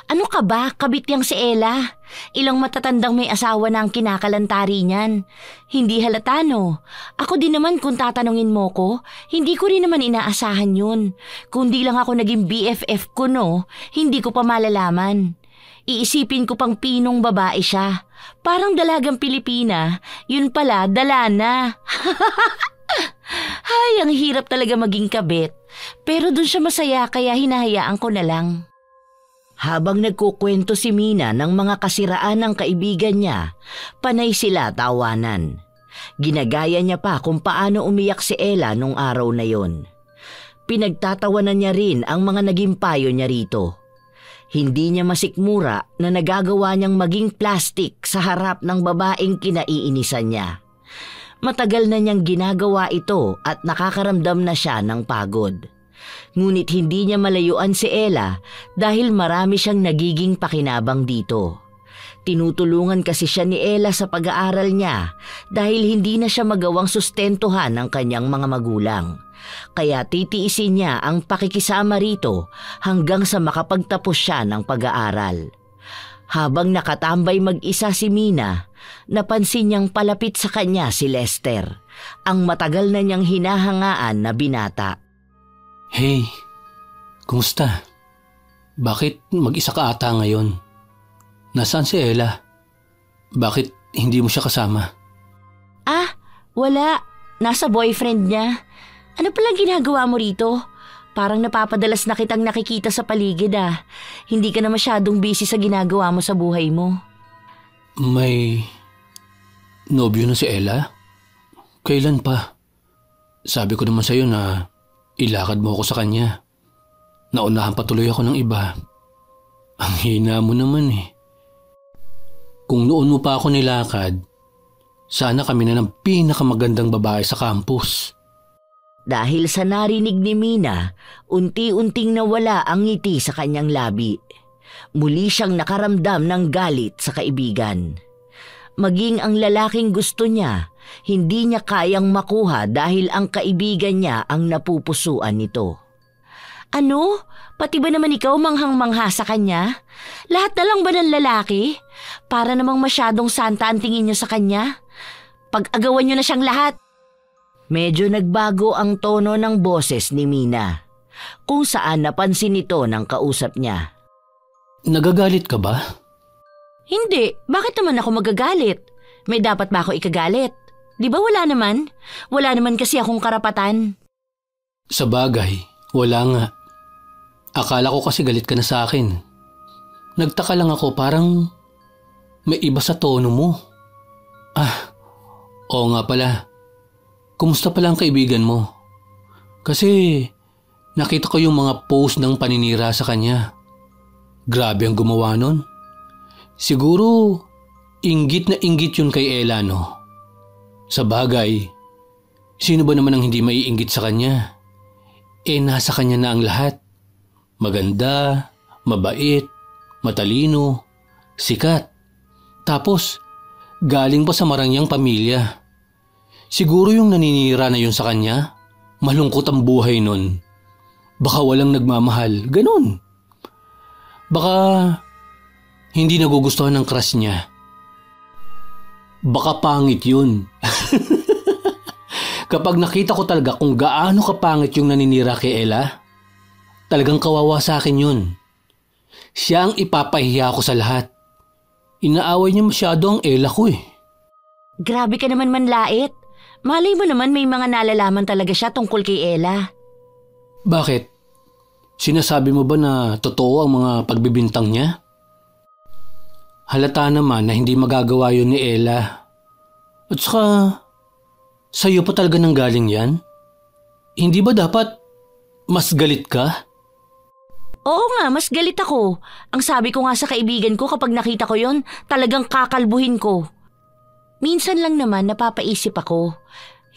Ano ka ba? Kabit yang si Ella. Ilang matatandang may asawa na ang kinakalantari niyan. Hindi halata no. Ako din naman kung tatanungin mo ko, hindi ko rin naman inaasahan yun. Kung di lang ako naging BFF ko no, hindi ko pa malalaman. Iisipin ko pang pinong babae siya. Parang dalagang Pilipina, yun pala dala na. Ay, ang hirap talaga maging kabit. Pero dun siya masaya kaya hinahayaan ko na lang. Habang nagkukwento si Mina ng mga kasiraan ng kaibigan niya, panay sila tawanan. Ginagaya niya pa kung paano umiyak si Ella nung araw na yon. Pinagtatawanan niya rin ang mga naging payo niya rito. Hindi niya masikmura na nagagawa niyang maging plastic sa harap ng babaeng kinaiinisan niya. Matagal na niyang ginagawa ito at nakakaramdam na siya ng pagod. Ngunit hindi niya malayuan si Ella dahil marami siyang nagiging pakinabang dito. Tinutulungan kasi siya ni Ella sa pag-aaral niya dahil hindi na siya magawang sustentuhan ng kanyang mga magulang. Kaya titiisin niya ang pakikisama rito hanggang sa makapagtapos siya ng pag-aaral. Habang nakatambay mag-isa si Mina, napansin niyang palapit sa kanya si Lester, ang matagal na niyang hinahangaan na binata. Hey, kumusta? Bakit mag-isa ka ata ngayon? Nasaan si Ella? Bakit hindi mo siya kasama? Wala. Nasa boyfriend niya. Ano palang ginagawa mo rito? Parang napapadalas na kitang nakikita sa paligid Hindi ka na masyadong busy sa ginagawa mo sa buhay mo. May nobyo na si Ella? Kailan pa? Sabi ko naman sa'yo na ilakad mo ako sa kanya. Naunahan patuloy ako ng iba. Ang hina mo naman eh. Kung noon mo pa ako nilakad, sana kami na ng pinakamagandang babae sa campus. Dahil sa narinig ni Mina, unti-unting nawala ang ngiti sa kanyang labi. Muli siyang nakaramdam ng galit sa kaibigan. Maging ang lalaking gusto niya, hindi niya kayang makuha dahil ang kaibigan niya ang napupusuan nito. Ano? Pati ba naman ikaw manghang-mangha sa kanya? Lahat na lang ba ng lalaki? Para namang masyadong santa ang tingin niyo sa kanya? Pag-agawan niyo na siyang lahat. Medyo nagbago ang tono ng boses ni Mina, kung saan napansin ito ng kausap niya. Nagagalit ka ba? Hindi, bakit naman ako magagalit? May dapat ba ako ikagalit? Di ba wala naman? Wala naman kasi akong karapatan. Sa bagay, wala nga. Akala ko kasi galit ka na sa akin. Nagtaka lang ako, parang may iba sa tono mo. Oo nga pala. Kumusta pala ang kaibigan mo? Kasi nakita ko yung mga post ng paninira sa kanya. Grabe ang gumawa nun. Siguro inggit na inggit yun kay Ella, no? Sa bagay, sino ba naman ang hindi maiinggit sa kanya? Nasa kanya na ang lahat. Maganda, mabait, matalino, sikat. Tapos, galing pa sa marangyang pamilya. Siguro yung naninira na yun sa kanya, malungkot ang buhay nun. Baka walang nagmamahal, ganun. Baka hindi nagugustuhan ng crush niya. Baka pangit yun. Kapag nakita ko talaga kung gaano kapangit yung naninira kay Ella, talagang kawawa sa akin yun. Siya ang ipapahiya ko sa lahat. Inaaway niya masyado ang Ella ko eh. Grabe ka naman manlait. Malay mo naman may mga nalalaman talaga siya tungkol kay Ella. Bakit? Sinasabi mo ba na totoo ang mga pagbibintang niya? Halata naman na hindi magagawa yun ni Ella. At saka, sa'yo pa talaga nang galing yan? Hindi ba dapat mas galit ka? Oo nga, mas galit ako. Ang sabi ko nga sa kaibigan ko kapag nakita ko yon, talagang kakalbuhin ko. Minsan lang naman napapaisip ako.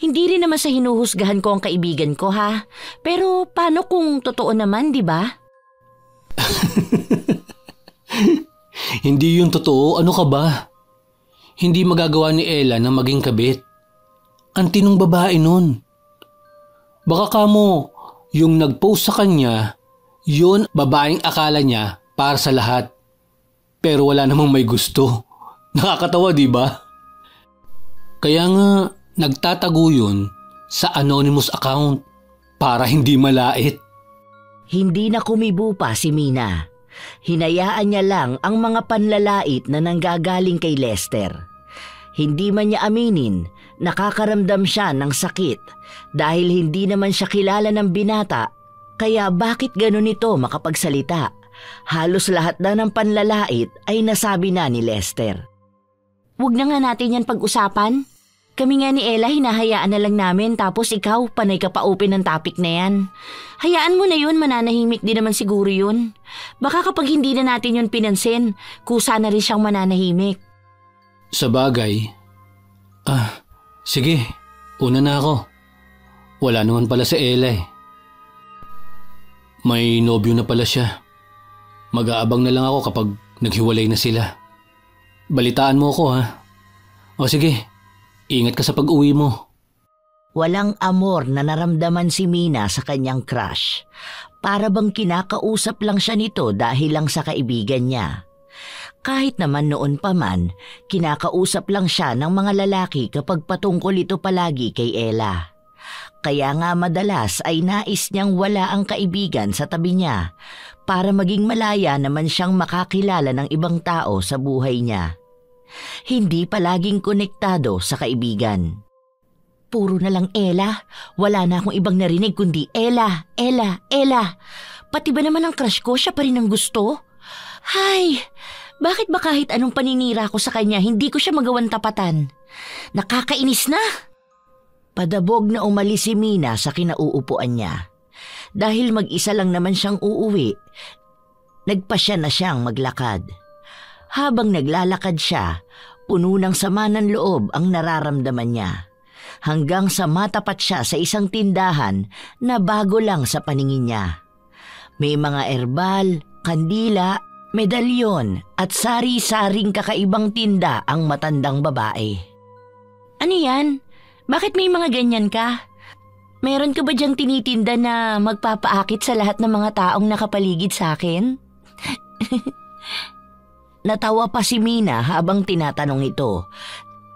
Hindi rin naman sa hinuhusgahan ko ang kaibigan ko ha. Pero paano kung totoo naman, di ba? Hindi yun totoo. Ano ka ba? Hindi magagawa ni Ella na maging kabit. Ang tinong babae nun. Baka kamo, yung nag-post sa kanya, yun babaeng akala niya para sa lahat. Pero wala namang may gusto. Nakakatawa, di ba? Kaya nga, nagtatago yun sa anonymous account para hindi malait. Hindi na kumibo pa si Mina. Hinayaan niya lang ang mga panlalait na nanggagaling kay Lester. Hindi man niya aminin, nakakaramdam siya ng sakit dahil hindi naman siya kilala ng binata. Kaya bakit ganun ito makapagsalita? Halos lahat na ng panlalait ay nasabi na ni Lester. Huwag na nga natin yan pag-usapan. Kami nga ni Ella hinahayaan na lang namin tapos ikaw panay ka pa open ng topic na yan. Hayaan mo na yun, mananahimik din naman siguro yun. Baka kapag hindi na natin yun pinansin, kusa na rin siyang mananahimik. Sa bagay, sige, una na ako. Wala naman pala si Ella eh. May nobyo na pala siya. Mag-aabang na lang ako kapag naghiwalay na sila. Balitaan mo ako ha. O sige, ingat ka sa pag-uwi mo. Walang amor na naramdaman si Mina sa kanyang crush. Para bang kinakausap lang siya nito dahil lang sa kaibigan niya. Kahit naman noon pa man, kinakausap lang siya ng mga lalaki kapag patungkol ito palagi kay Ella. Kaya nga madalas ay nais niyang wala ang kaibigan sa tabi niya para maging malaya naman siyang makakilala ng ibang tao sa buhay niya. Hindi palaging konektado sa kaibigan. Puro na lang Ella. Wala na akong ibang narinig kundi Ella, Ella, Ella. Pati ba naman ang crush ko, siya pa rin ang gusto? Hay, bakit ba kahit anong paninira ko sa kanya, hindi ko siya magawang tapatan? Nakakainis na! Padabog na umalis si Mina sa kinauupuan niya. Dahil mag-isa lang naman siyang uuwi, nagpasya na siyang maglakad. Habang naglalakad siya, puno ng sama ng loob ang nararamdaman niya. Hanggang sa matapat siya sa isang tindahan na bago lang sa paningin niya. May mga herbal, kandila, medalyon at sari-saring kakaibang tinda ang matandang babae. Ano yan? Bakit may mga ganyan ka? Meron ka ba diyang tinitinda na magpapaakit sa lahat ng mga taong nakapaligid sa akin? Natawa pa si Mina habang tinatanong ito.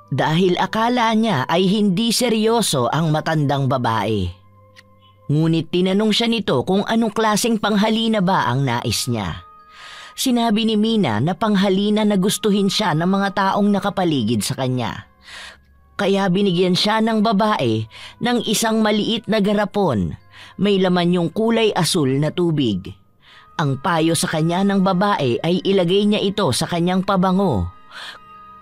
Dahil akala niya ay hindi seryoso ang matandang babae. Ngunit tinanong siya nito kung anong klaseng panghalina ba ang nais niya. Sinabi ni Mina na panghalina na gustuhin siya ng mga taong nakapaligid sa kanya. Kaya binigyan siya ng babae ng isang maliit na garapon. May laman yung kulay asul na tubig. Ang payo sa kanya ng babae ay ilagay niya ito sa kanyang pabango.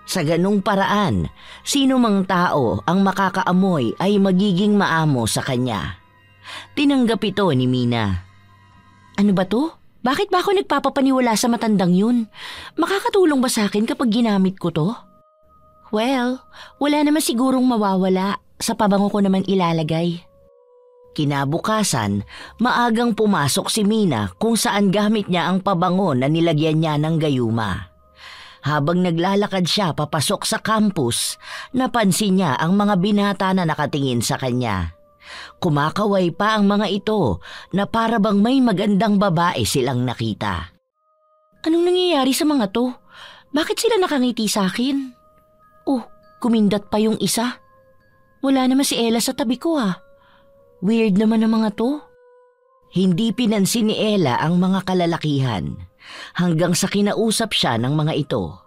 Sa ganung paraan, sino mang tao ang makakaamoy ay magiging maamo sa kanya. Tinanggap ito ni Mina. Ano ba to? Bakit ba ako nagpapapaniwala sa matandang yun? Makakatulong ba sa akin kapag ginamit ko to? Well, wala naman sigurong mawawala. Sa pabango ko naman ilalagay. Kinabukasan, maagang pumasok si Mina kung saan gamit niya ang pabango na nilagyan niya ng gayuma. Habang naglalakad siya papasok sa campus, napansin niya ang mga binata na nakatingin sa kanya. Kumakaway pa ang mga ito na para bang may magandang babae silang nakita. Anong nangyayari sa mga to? Bakit sila nakangiti sa akin? Oh, kumindat pa yung isa. Wala naman si Ella sa tabi ko ah. Weird naman ang mga to. Hindi pinansin ni Ella ang mga kalalakihan. Hanggang sa kinausap siya ng mga ito.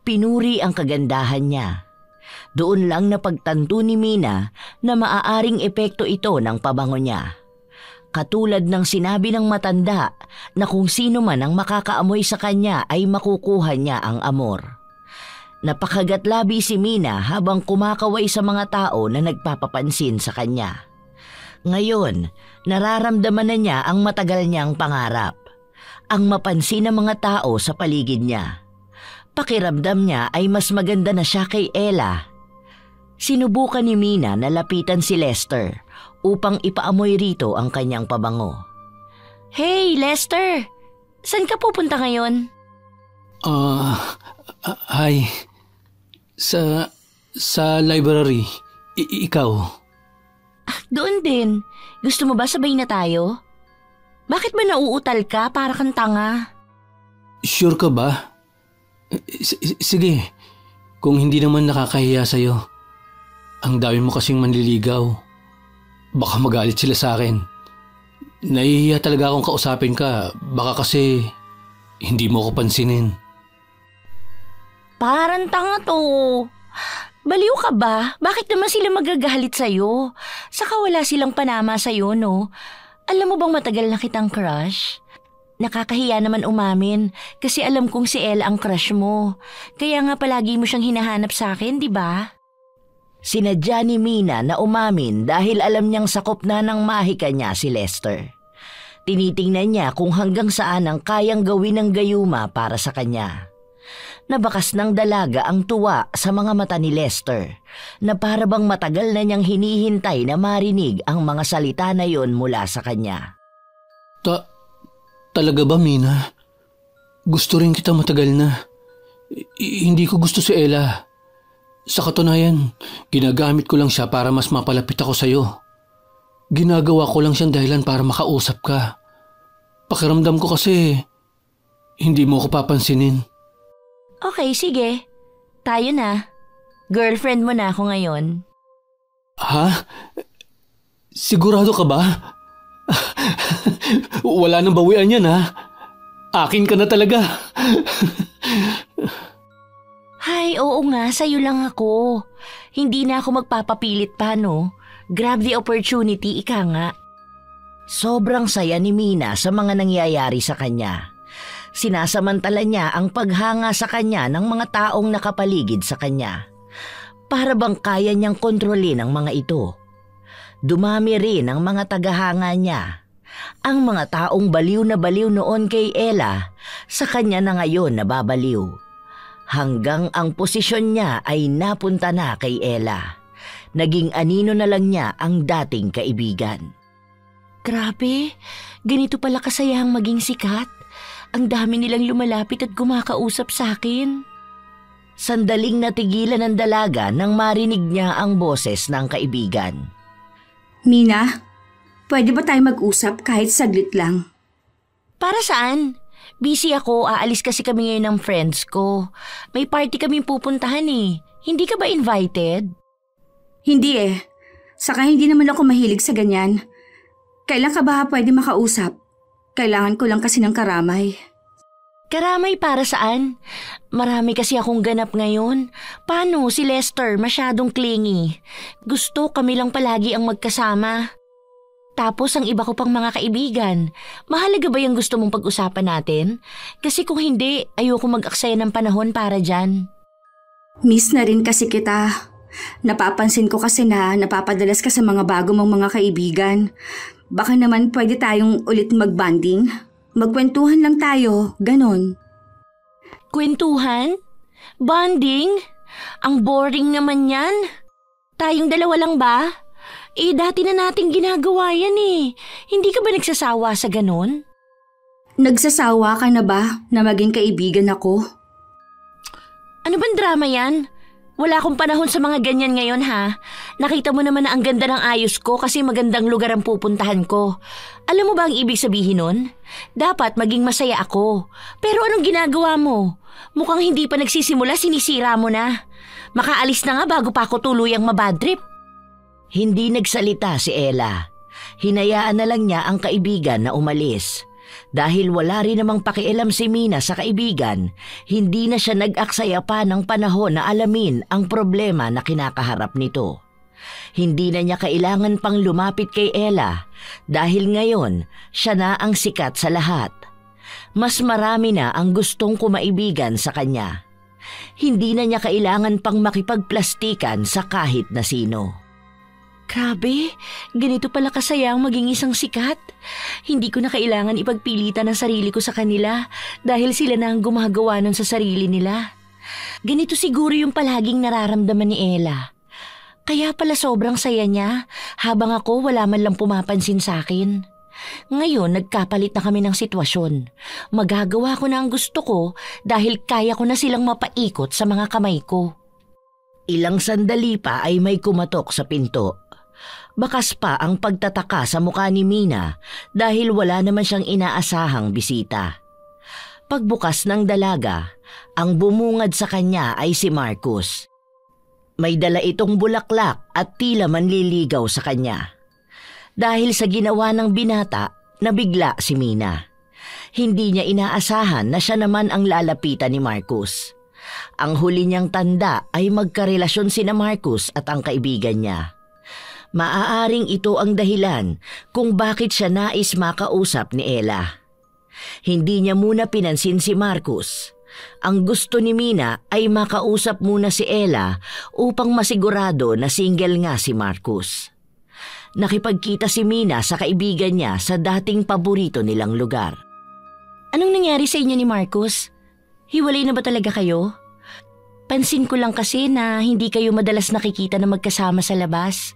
Pinuri ang kagandahan niya. Doon lang napagtanto ni Mina na maaaring epekto ito ng pabango niya. Katulad ng sinabi ng matanda na kung sino man ang makakaamoy sa kanya ay makukuha niya ang amor. Napakagatlabi si Mina habang kumakaway sa mga tao na nagpapapansin sa kanya. Ngayon, nararamdaman na niya ang matagal niyang pangarap. Ang mapansin ng mga tao sa paligid niya. Pakiramdam niya ay mas maganda na siya kay Ella. Sinubukan ni Mina na lapitan si Lester upang ipaamoy rito ang kanyang pabango. Hey, Lester! Saan ka pupunta ngayon? Hi. Sa library. Ikaw? Doon din. Gusto mo ba sabay na tayo? Bakit ba nauutal ka para kang tanga? Sure ka ba? Sige, kung hindi naman nakakahiya sa'yo. Ang dami mo kasing manliligaw. Baka magalit sila sa akin. Nahihiya talaga akong kausapin ka. Baka kasi hindi mo ko pansinin. Parang tanga to. Baliw ka ba? Bakit naman sila magagalit sa'yo? Saka wala silang panama sa'yo, no? Alam mo bang matagal na kitang crush? Nakakahiya naman umamin kasi alam kong si Ella ang crush mo. Kaya nga palagi mo siyang hinahanap sa akin, di ba? Sinadya ni Mina na umamin dahil alam niyang sakop na ng mahika niya si Lester. Tinitingnan niya kung hanggang saan ang kayang gawin ng gayuma para sa kanya. Nabakas ng dalaga ang tuwa sa mga mata ni Lester na para bang matagal na niyang hinihintay na marinig ang mga salita na yon mula sa kanya. Talaga ba, Mina? Gusto rin kita matagal na. Hindi ko gusto si Ella. Sa katunayan, ginagamit ko lang siya para mas mapalapit ako sa'yo. Ginagawa ko lang siyang dahilan para makausap ka. Pakiramdam ko kasi hindi mo ko papansinin. Okay, sige. Tayo na. Girlfriend mo na ako ngayon. Ha? Sigurado ka ba? Wala nang bawian yan, ha? Akin ka na talaga. Hay, oo nga, sa'yo lang ako. Hindi na ako magpapapilit pa, no? Grab the opportunity, ika nga. Sobrang saya ni Mina sa mga nangyayari sa kanya. Sinasamantala niya ang paghanga sa kanya ng mga taong nakapaligid sa kanya. Para bang kaya niyang kontrolin ang mga ito. Dumami rin ang mga tagahanga niya. Ang mga taong baliw na baliw noon kay Ella, sa kanya na ngayon nababaliw. Hanggang ang posisyon niya ay napunta na kay Ella. Naging anino na lang niya ang dating kaibigan. Grabe, ganito pala kasayahang maging sikat. Ang dami nilang lumalapit at kumakausap sa akin. Sandaling natigilan ng dalaga nang marinig niya ang boses ng kaibigan. Mina, pwede ba tayo mag-usap kahit saglit lang? Para saan? Busy ako, aalis kasi kami ngayon ng friends ko. May party kaming pupuntahan eh. Hindi ka ba invited? Hindi eh. Saka hindi naman ako mahilig sa ganyan. Kailan ka ba pwede makausap? Kailangan ko lang kasi ng karamay. Karamay para saan? Marami kasi akong ganap ngayon. Paano si Lester masyadong clingy? Gusto kami lang palagi ang magkasama. Tapos ang iba ko pang mga kaibigan. Mahalaga ba yung gusto mong pag-usapan natin? Kasi kung hindi, ayoko mag-aksaya ng panahon para dyan. Miss na rin kasi kita. Napapansin ko kasi na napapadalas ka sa mga bago mong mga kaibigan. Baka naman pwede tayong ulit mag-bonding. Magkwentuhan lang tayo, ganon. Kwentuhan? Bonding? Ang boring naman yan. Tayong dalawa lang ba? Dati na nating ginagawa yan eh. Hindi ka ba nagsasawa sa ganon? Nagsasawa ka na ba na maging kaibigan ako? Ano bang drama yan? Wala akong panahon sa mga ganyan ngayon ha. Nakita mo naman na ang ganda ng ayos ko kasi magandang lugar ang pupuntahan ko. Alam mo ba ang ibig sabihin nun? Dapat maging masaya ako. Pero anong ginagawa mo? Mukhang hindi pa nagsisimula, sinisira mo na. Makaalis na nga bago pa ako tuluyang mabadtrip. Hindi nagsalita si Ella. Hinayaan na lang niya ang kaibigan na umalis. Dahil wala rin namang pakialam si Mina sa kaibigan, hindi na siya nag-aksaya pa ng panahon na alamin ang problema na kinakaharap nito. Hindi na niya kailangan pang lumapit kay Ella dahil ngayon siya na ang sikat sa lahat. Mas marami na ang gustong kumaibigan sa kanya. Hindi na niya kailangan pang makipagplastikan sa kahit na sino. Grabe, ganito pala kasaya ang maging isang sikat. Hindi ko na kailangan ipagpilitan ang sarili ko sa kanila dahil sila na ang gumagawa nun sa sarili nila. Ganito siguro yung palaging nararamdaman ni Ella. Kaya pala sobrang saya niya habang ako wala man lang pumapansin sa akin. Ngayon nagkapalit na kami ng sitwasyon. Magagawa ko na ang gusto ko dahil kaya ko na silang mapaikot sa mga kamay ko. Ilang sandali pa ay may kumatok sa pinto. Bakas pa ang pagtataka sa mukha ni Mina dahil wala naman siyang inaasahang bisita. Pagbukas ng dalaga, ang bumungad sa kanya ay si Marcus. May dala itong bulaklak at tila manliligaw sa kanya. Dahil sa ginawa ng binata, nabigla si Mina. Hindi niya inaasahan na siya naman ang lalapitan ni Marcus. Ang huli niyang tanda ay magkarelasyon sina Marcus at ang kaibigan niya. Maaaring ito ang dahilan kung bakit siya nais makausap ni Ella. Hindi niya muna pinansin si Marcus. Ang gusto ni Mina ay makausap muna si Ella upang masigurado na single nga si Marcus. Nakipagkita si Mina sa kaibigan niya sa dating paborito nilang lugar. Anong nangyari sa inyo ni Marcus? Hiwalay na ba talaga kayo? Pansin ko lang kasi na hindi kayo madalas nakikita na magkasama sa labas.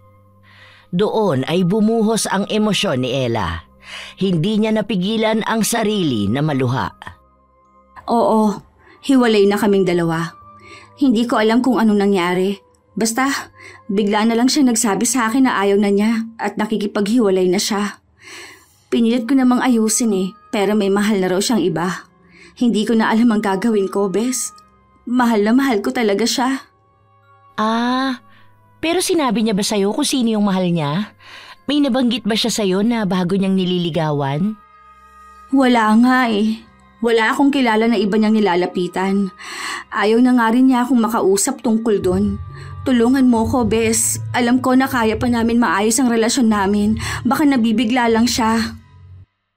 Doon ay bumuhos ang emosyon ni Ella. Hindi niya napigilan ang sarili na maluha. Oo, Hiwalay na kaming dalawa. Hindi ko alam kung anong nangyari. Basta, bigla na lang siya nagsabi sa akin na ayaw na niya at nakikipaghiwalay na siya. Pinilit ko namang ayusin pero may mahal na raw siyang iba. Hindi ko na alam ang gagawin ko, Bes. Mahal na mahal ko talaga siya. Pero sinabi niya ba sa'yo kung sino yung mahal niya? May nabanggit ba siya sa'yo na bago niyang nililigawan? Wala nga Wala akong kilala na iba niyang nilalapitan. Ayaw na nga rin niya akong makausap tungkol doon. Tulungan mo ko, Bes. Alam ko na kaya pa namin maayos ang relasyon namin. Baka nabibigla lang siya.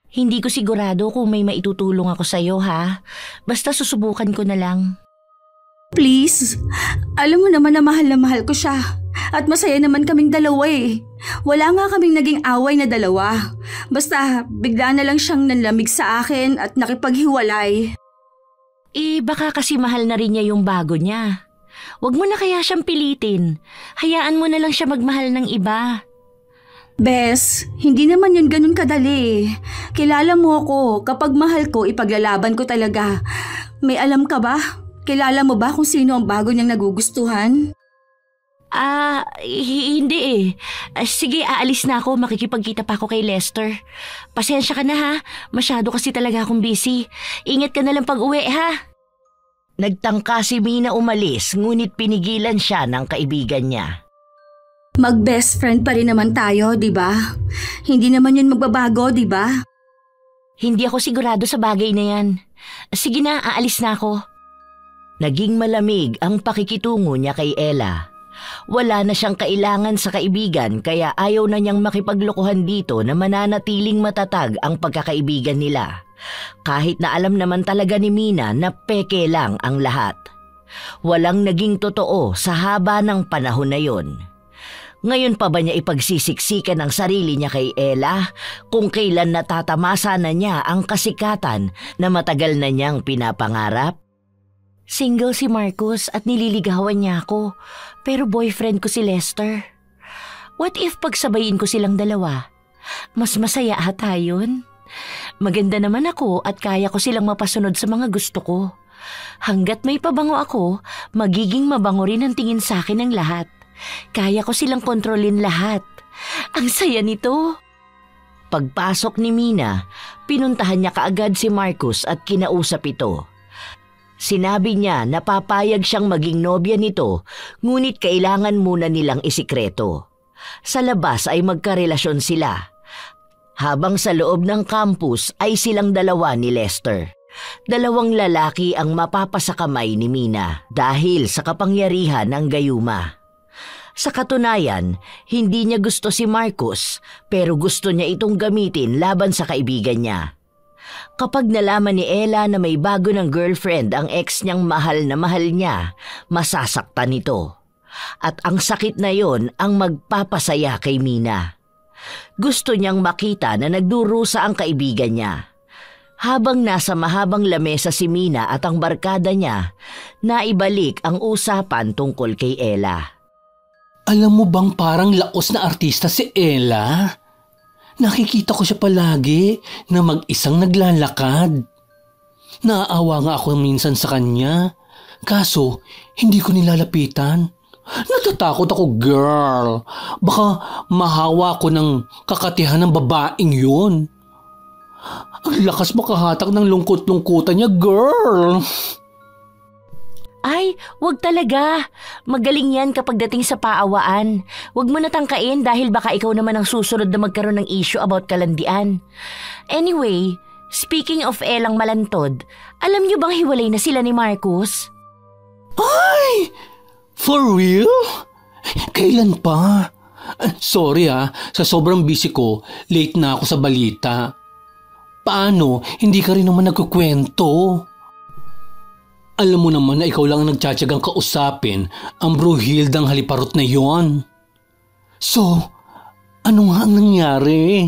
Hindi ko sigurado kung may maitutulong ako sa'yo, ha? Basta susubukan ko na lang. Please, alam mo naman na mahal ko siya. At masaya naman kaming dalawa Wala nga kaming naging away na dalawa. Basta bigla na lang siyang nanlamig sa akin at nakipaghiwalay. Baka kasi mahal na rin niya yung bago niya. Huwag mo na kaya siyang pilitin. Hayaan mo na lang siya magmahal ng iba. Bes, hindi naman yun ganun kadali. Kilala mo ako, kapag mahal ko, ipaglalaban ko talaga. May alam ka ba? Kilala mo ba kung sino ang bago niyang nagugustuhan? Hindi Sige, aalis na ako. Makikipagkita pa ako kay Lester. Pasensya ka na, ha? Masyado kasi talaga akong busy. Ingat ka na lang pag-uwi, ha? Nagtangka si Mina umalis, ngunit pinigilan siya ng kaibigan niya. Mag-best friend pa rin naman tayo, di ba? Hindi naman yun magbabago, di ba? Hindi ako sigurado sa bagay na yan. Sige na, aalis na ako. Naging malamig ang pakikitungo niya kay Ella. Wala na siyang kailangan sa kaibigan kaya ayaw na niyang makipaglokohan dito na mananatiling matatag ang pagkakaibigan nila. Kahit na alam naman talaga ni Mina na peke lang ang lahat. Walang naging totoo sa haba ng panahon na yon. Ngayon pa ba niya ipagsisiksikan ang sarili niya kay Ella kung kailan natatamasa na niya ang kasikatan na matagal na niyang pinapangarap? Single si Marcus at nililigawan niya ako, pero boyfriend ko si Lester. What if pagsabayin ko silang dalawa? Mas masaya ata yun. Maganda naman ako at kaya ko silang mapasunod sa mga gusto ko. Hanggat may pabango ako, magiging mabango rin ang tingin sa akin ng lahat. Kaya ko silang kontrolin lahat. Ang saya nito. Pagpasok ni Mina, pinuntahan niya kaagad si Marcus at kinausap ito. Sinabi niya na papayag siyang maging nobya nito, ngunit kailangan muna nilang isikreto. Sa labas ay magkarelasyon sila. Habang sa loob ng campus ay silang dalawa ni Lester. Dalawang lalaki ang mapapasakamay ni Mina dahil sa kapangyarihan ng gayuma. Sa katunayan, hindi niya gusto si Marcus pero gusto niya itong gamitin laban sa kaibigan niya. Kapag nalaman ni Ella na may bago ng girlfriend ang ex niyang mahal na mahal niya, masasaktan ito. At ang sakit na yon ang magpapasaya kay Mina. Gusto niyang makita na nagdurusa ang kaibigan niya. Habang nasa mahabang lamesa si Mina at ang barkada niya, naibalik ang usapan tungkol kay Ella. Alam mo bang parang laos na artista si Ella? Nakikita ko siya palagi na mag-isang naglalakad. Naaawa nga ako minsan sa kanya. Kaso, hindi ko nilalapitan. Natatakot ako, girl. Baka mahawa ko ng kakatihan ng babaeng yun. Ang lakas makahatak ng lungkot-lungkutan niya, girl. Ay, wag talaga. Magaling yan kapag dating sa paawaan. Wag mo natangkain dahil baka ikaw naman ang susunod na magkaroon ng issue about kalandian. Anyway, speaking of Elang malantod, alam niyo bang hiwalay na sila ni Marcus? Ay! For real? Kailan pa? Sorry sa sobrang busy ko, late na ako sa balita. Paano? Hindi ka rin naman nagkukwento. Alam mo naman na ikaw lang ang nagtsatsagang kausapin ang bruhildang haliparot na yon. So, ano nga ang nangyari?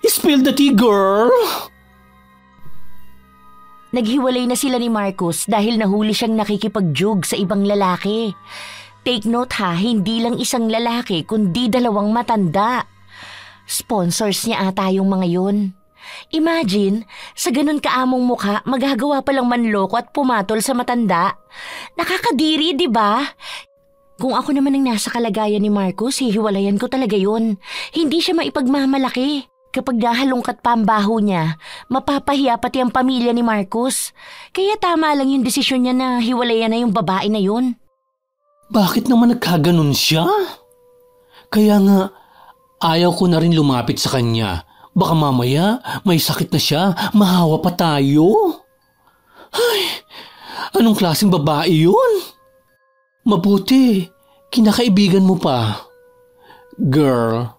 Spill the tea, girl! Naghiwalay na sila ni Marcus dahil nahuli siyang nakikipag-jug sa ibang lalaki. Take note ha, hindi lang isang lalaki kundi dalawang matanda. Sponsors niya ata yung mga yun. Imagine, sa ganun kaamong mukha, magagawa palang manloko at pumatol sa matanda. Nakakadiri, di ba? Kung ako naman ang nasa kalagayan ni Marcos, hihiwalayan ko talaga yun. Hindi siya maipagmamalaki. Kapag nahalungkat pa ang baho niya, mapapahiya pati ang pamilya ni Marcos. Kaya tama lang yung desisyon niya na hiwalayan na yung babae na yun. Bakit naman nagkaganon siya? Kaya nga, ayaw ko na rin lumapit sa kanya. Baka mamaya, may sakit na siya, mahawa pa tayo. Ay, anong klaseng babae yun? Mabuti, kinakaibigan mo pa. Girl,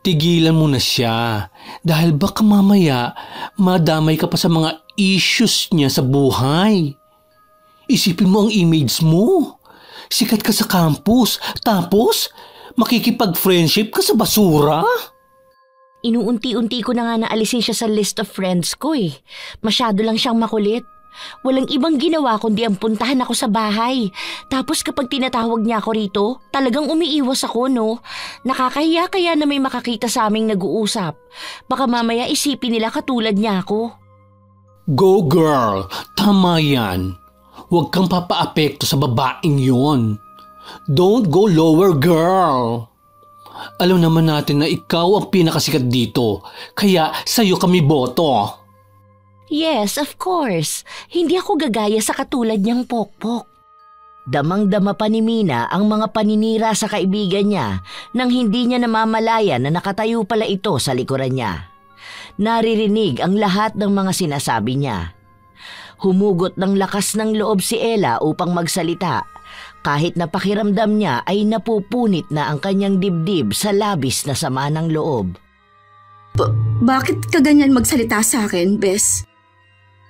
tigilan mo na siya dahil baka mamaya madamay ka pa sa mga issues niya sa buhay. Isipin mo ang image mo. Sikat ka sa campus, tapos makikipag-friendship ka sa basura? Inuunti-unti ko na nga naalisin siya sa list of friends ko eh. Masyado lang siyang makulit. Walang ibang ginawa kundi ang puntahan ako sa bahay. Tapos kapag tinatawag niya ako rito, talagang umiiwas ako, no? Nakakahiya kaya na may makakita sa aming nag-uusap. Baka mamaya isipin nila katulad niya ako. Go girl, tama yan. Huwag kang papaapekto sa babaeng yon. Don't go lower, girl. Alam naman natin na ikaw ang pinakasikat dito, kaya sa'yo kami boto. Yes, of course. Hindi ako gagaya sa katulad niyang pokpok. Damang-dama pa ni Mina ang mga paninira sa kaibigan niya nang hindi niya namamalayan na nakatayo pala ito sa likuran niya. Naririnig ang lahat ng mga sinasabi niya. Humugot ng lakas ng loob si Ella upang magsalita. Kahit na pakiramdam niya ay napupunit na ang kanyang dibdib sa labis na sama ng loob. Bakit ka ganyan magsalita sa akin, Bes?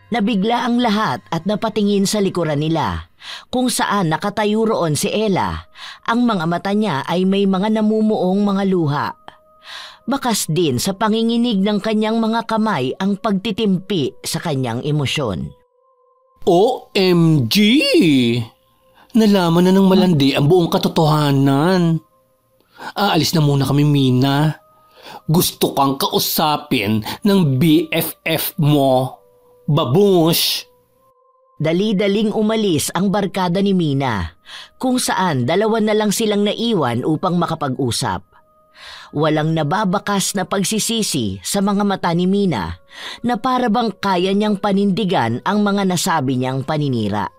Nabigla ang lahat at napatingin sa likuran nila, kung saan nakatayo roon si Ella. Ang mga mata niya ay may mga namumuong mga luha. Bakas din sa panginginig ng kanyang mga kamay ang pagtitimpi sa kanyang emosyon. OMG! Nalaman na ng malandi ang buong katotohanan. Aalis na muna kami, Mina. Gusto kang kausapin ng BFF mo. Babush! Dali-daling umalis ang barkada ni Mina, kung saan dalawa na lang silang naiwan upang makapag-usap. Walang nababakas na pagsisisi sa mga mata ni Mina na para bang kaya niyang panindigan ang mga nasabi niyang paninira.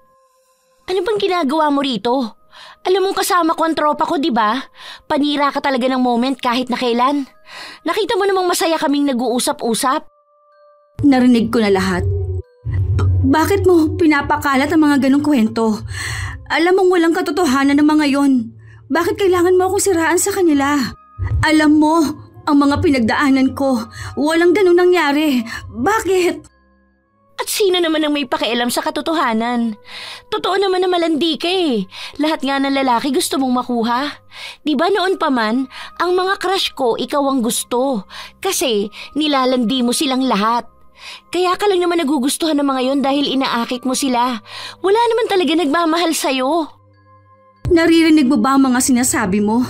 Ano bang ginagawa mo rito? Alam mong kasama ko ang tropa ko, di ba? Panira ka talaga ng moment kahit na kailan. Nakita mo namang masaya kaming nag-uusap-usap. Narinig ko na lahat. Bakit mo pinapakalat ang mga ganong kwento? Alam mong walang katotohanan ng mga yon. Bakit kailangan mo akong siraan sa kanila? Alam mo, ang mga pinagdaanan ko, walang ganong nangyari. Bakit? At sino naman ang may pakialam sa katotohanan? Totoo naman na malandi ka eh. Lahat nga ng lalaki gusto mong makuha. Di ba noon pa man, ang mga crush ko ikaw ang gusto. Kasi nilalandi mo silang lahat. Kaya ka lang naman nagugustuhan ng mga yon dahil inaakit mo sila. Wala naman talaga nagmamahal sa'yo. Naririnig mo ba ang mga sinasabi mo?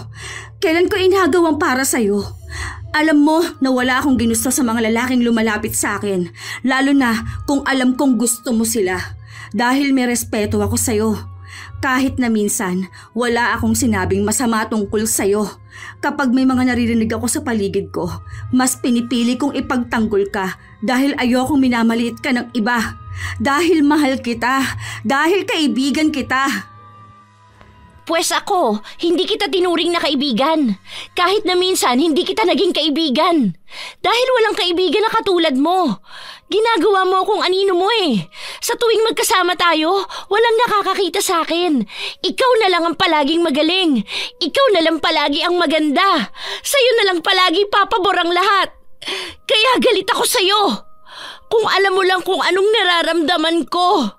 Kailan ko inagaw para sa'yo? Alam mo na wala akong ginusto sa mga lalaking lumalapit sa akin, lalo na kung alam kong gusto mo sila. Dahil may respeto ako sa'yo. Kahit na minsan, wala akong sinabing masama tungkol sa'yo. Kapag may mga naririnig ako sa paligid ko, mas pinipili kong ipagtanggol ka dahil ayokong minamaliit ka ng iba. Dahil mahal kita, dahil kaibigan kita. Pwes ako, hindi kita tinuring na kaibigan. Kahit na minsan, hindi kita naging kaibigan. Dahil walang kaibigan na katulad mo. Ginagawa mo kung anino mo eh. Sa tuwing magkasama tayo, walang nakakakita sa akin. Ikaw na lang ang palaging magaling. Ikaw na lang palagi ang maganda. Sa'yo na lang palagi papabor ang lahat. Kaya galit ako sa'yo. Kung alam mo lang kung anong nararamdaman ko.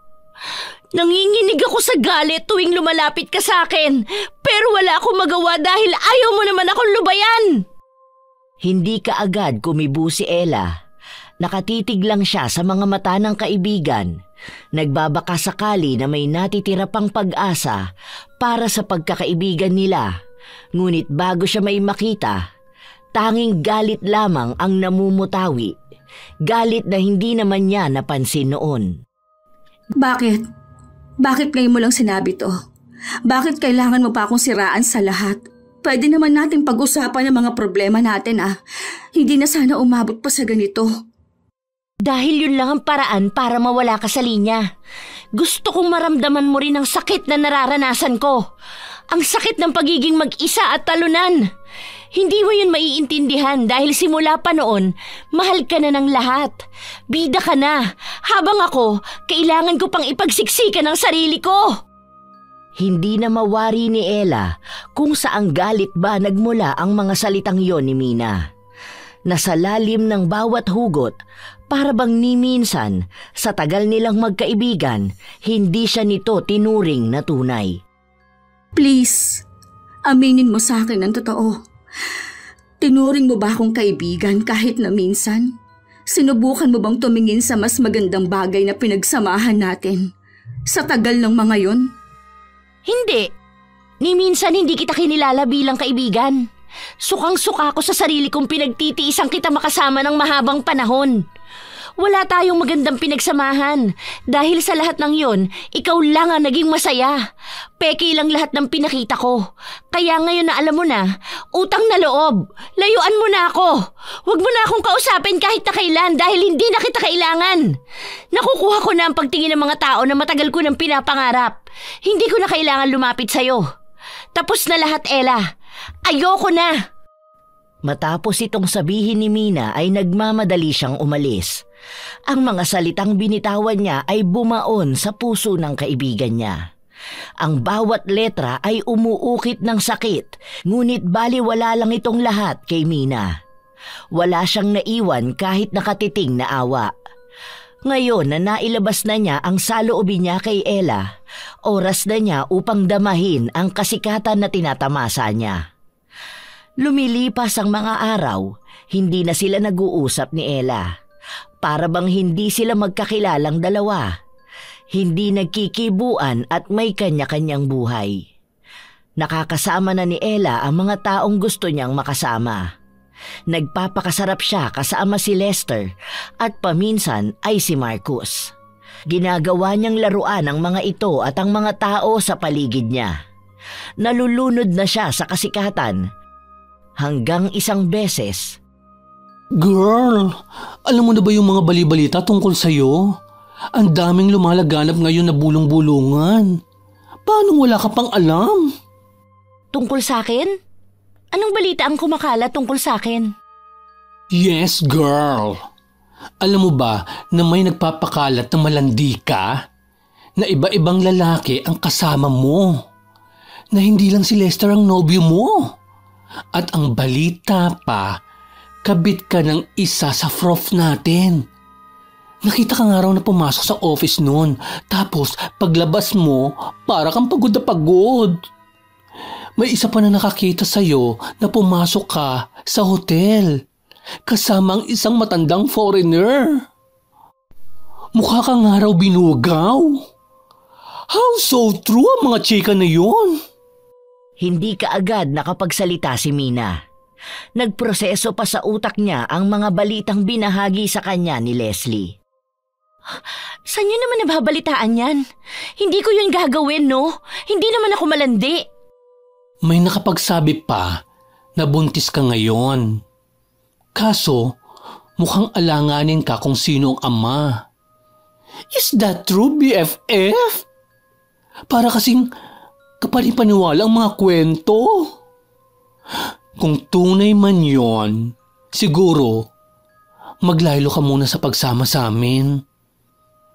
Nanginginig ako sa galit tuwing lumalapit ka sa akin, pero wala akong magawa dahil ayaw mo naman akong lubayan. Hindi ka agad kumibo si Ella. Nakatitig lang siya sa mga mata ng kaibigan. Nagbabaka sakali na may natitira pang pag-asa para sa pagkakaibigan nila. Ngunit bago siya may makita, tanging galit lamang ang namumutawi. Galit na hindi naman niya napansin noon. Bakit? Bakit ngayon mo lang sinabi to? Bakit kailangan mo pa akong siraan sa lahat? Pwede naman nating pag-usapan ang mga problema natin Hindi na sana umabot pa sa ganito. Dahil yun lang ang paraan para mawala ka sa linya. Gusto kong maramdaman mo rin ang sakit na nararanasan ko. Ang sakit ng pagiging mag-isa at talunan. Hindi mo yun maiintindihan dahil simula pa noon, mahal ka na ng lahat. Bida ka na, habang ako, kailangan ko pang ipagsiksikan ang sarili ko. Hindi na mawari ni Ella kung saang galit ba nagmula ang mga salitang yon ni Mina. Nasa lalim ng bawat hugot, para bang ni minsan, sa tagal nilang magkaibigan, hindi siya nito tinuring na tunay. Please, aminin mo sa akin ang totoo. Tinuring mo ba akong kaibigan kahit na minsan? Sinubukan mo bang tumingin sa mas magandang bagay na pinagsamahan natin? Sa tagal ng mga yon? Hindi. Ni minsan hindi kita kinilala bilang kaibigan. Sukang-suka ako sa sarili kong pinagtitiisang kita makasama ng mahabang panahon. Wala tayong magandang pinagsamahan. Dahil sa lahat ng yon, ikaw lang ang naging masaya. Peke lang lahat ng pinakita ko. Kaya ngayon na alam mo na, utang na loob. Layuan mo na ako. Huwag mo na akong kausapin kahit na kailan dahil hindi na kita kailangan. Nakukuha ko na ang pagtingin ng mga tao na matagal ko nang pinapangarap. Hindi ko na kailangan lumapit sa'yo. Tapos na lahat, Ella. Ayoko na. Matapos itong sabihin ni Mina ay nagmamadali siyang umalis. Ang mga salitang binitawan niya ay bumaon sa puso ng kaibigan niya. Ang bawat letra ay umuukit ng sakit, ngunit baliwala lang itong lahat kay Mina. Wala siyang naiwan kahit nakatiting na awa. Ngayon na nailabas na niya ang saloobin niya kay Ella, oras na niya upang damahin ang kasikatan na tinatamasa niya. Lumilipas ang mga araw, hindi na sila nag-uusap ni Ella. Para bang hindi sila magkakilalang dalawa. Hindi nagkikibuan at may kanya-kanyang buhay. Nakakasama na ni Ella ang mga taong gusto niyang makasama. Nagpapakasarap siya kasama si Lester at paminsan ay si Marcus. Ginagawa niyang laruan ang mga ito at ang mga tao sa paligid niya. Nalulunod na siya sa kasikatan hanggang isang beses. Girl, alam mo na ba yung mga bali-balita tungkol sa'yo? Ang daming lumalaganap ngayon na bulong-bulungan. Paano wala ka pang alam? Tungkol sa akin? Anong balita ang kumakalat tungkol sa akin? Yes, girl. Alam mo ba na may nagpapakalat na malandi ka? Na iba-ibang lalaki ang kasama mo. Na hindi lang si Lester ang nobyo mo. At ang balita pa, kabit ka ng isa sa prof natin. Nakita ka nga raw na pumasok sa office noon. Tapos paglabas mo, para kang pagod na pagod. May isa pa na nakakita sa'yo na pumasok ka sa hotel. Kasama ang isang matandang foreigner. Mukha ka nga raw binugaw. How so true ang mga chika na yun? Hindi kaagad nakapagsalita si Mina. Nagproseso pa sa utak niya ang mga balitang binahagi sa kanya ni Leslie. Saan yun naman nababalitaan yan? Hindi ko yun gagawin, no? Hindi naman ako malandi. May nakapagsabi pa na buntis ka ngayon. Kaso, mukhang alanganin ka kung sino ang ama. Is that true, BFF? Para kasing kapani-paniwala ang mga kwento. Kung tunay man yon, siguro, maglaylo ka muna sa pagsama sa amin.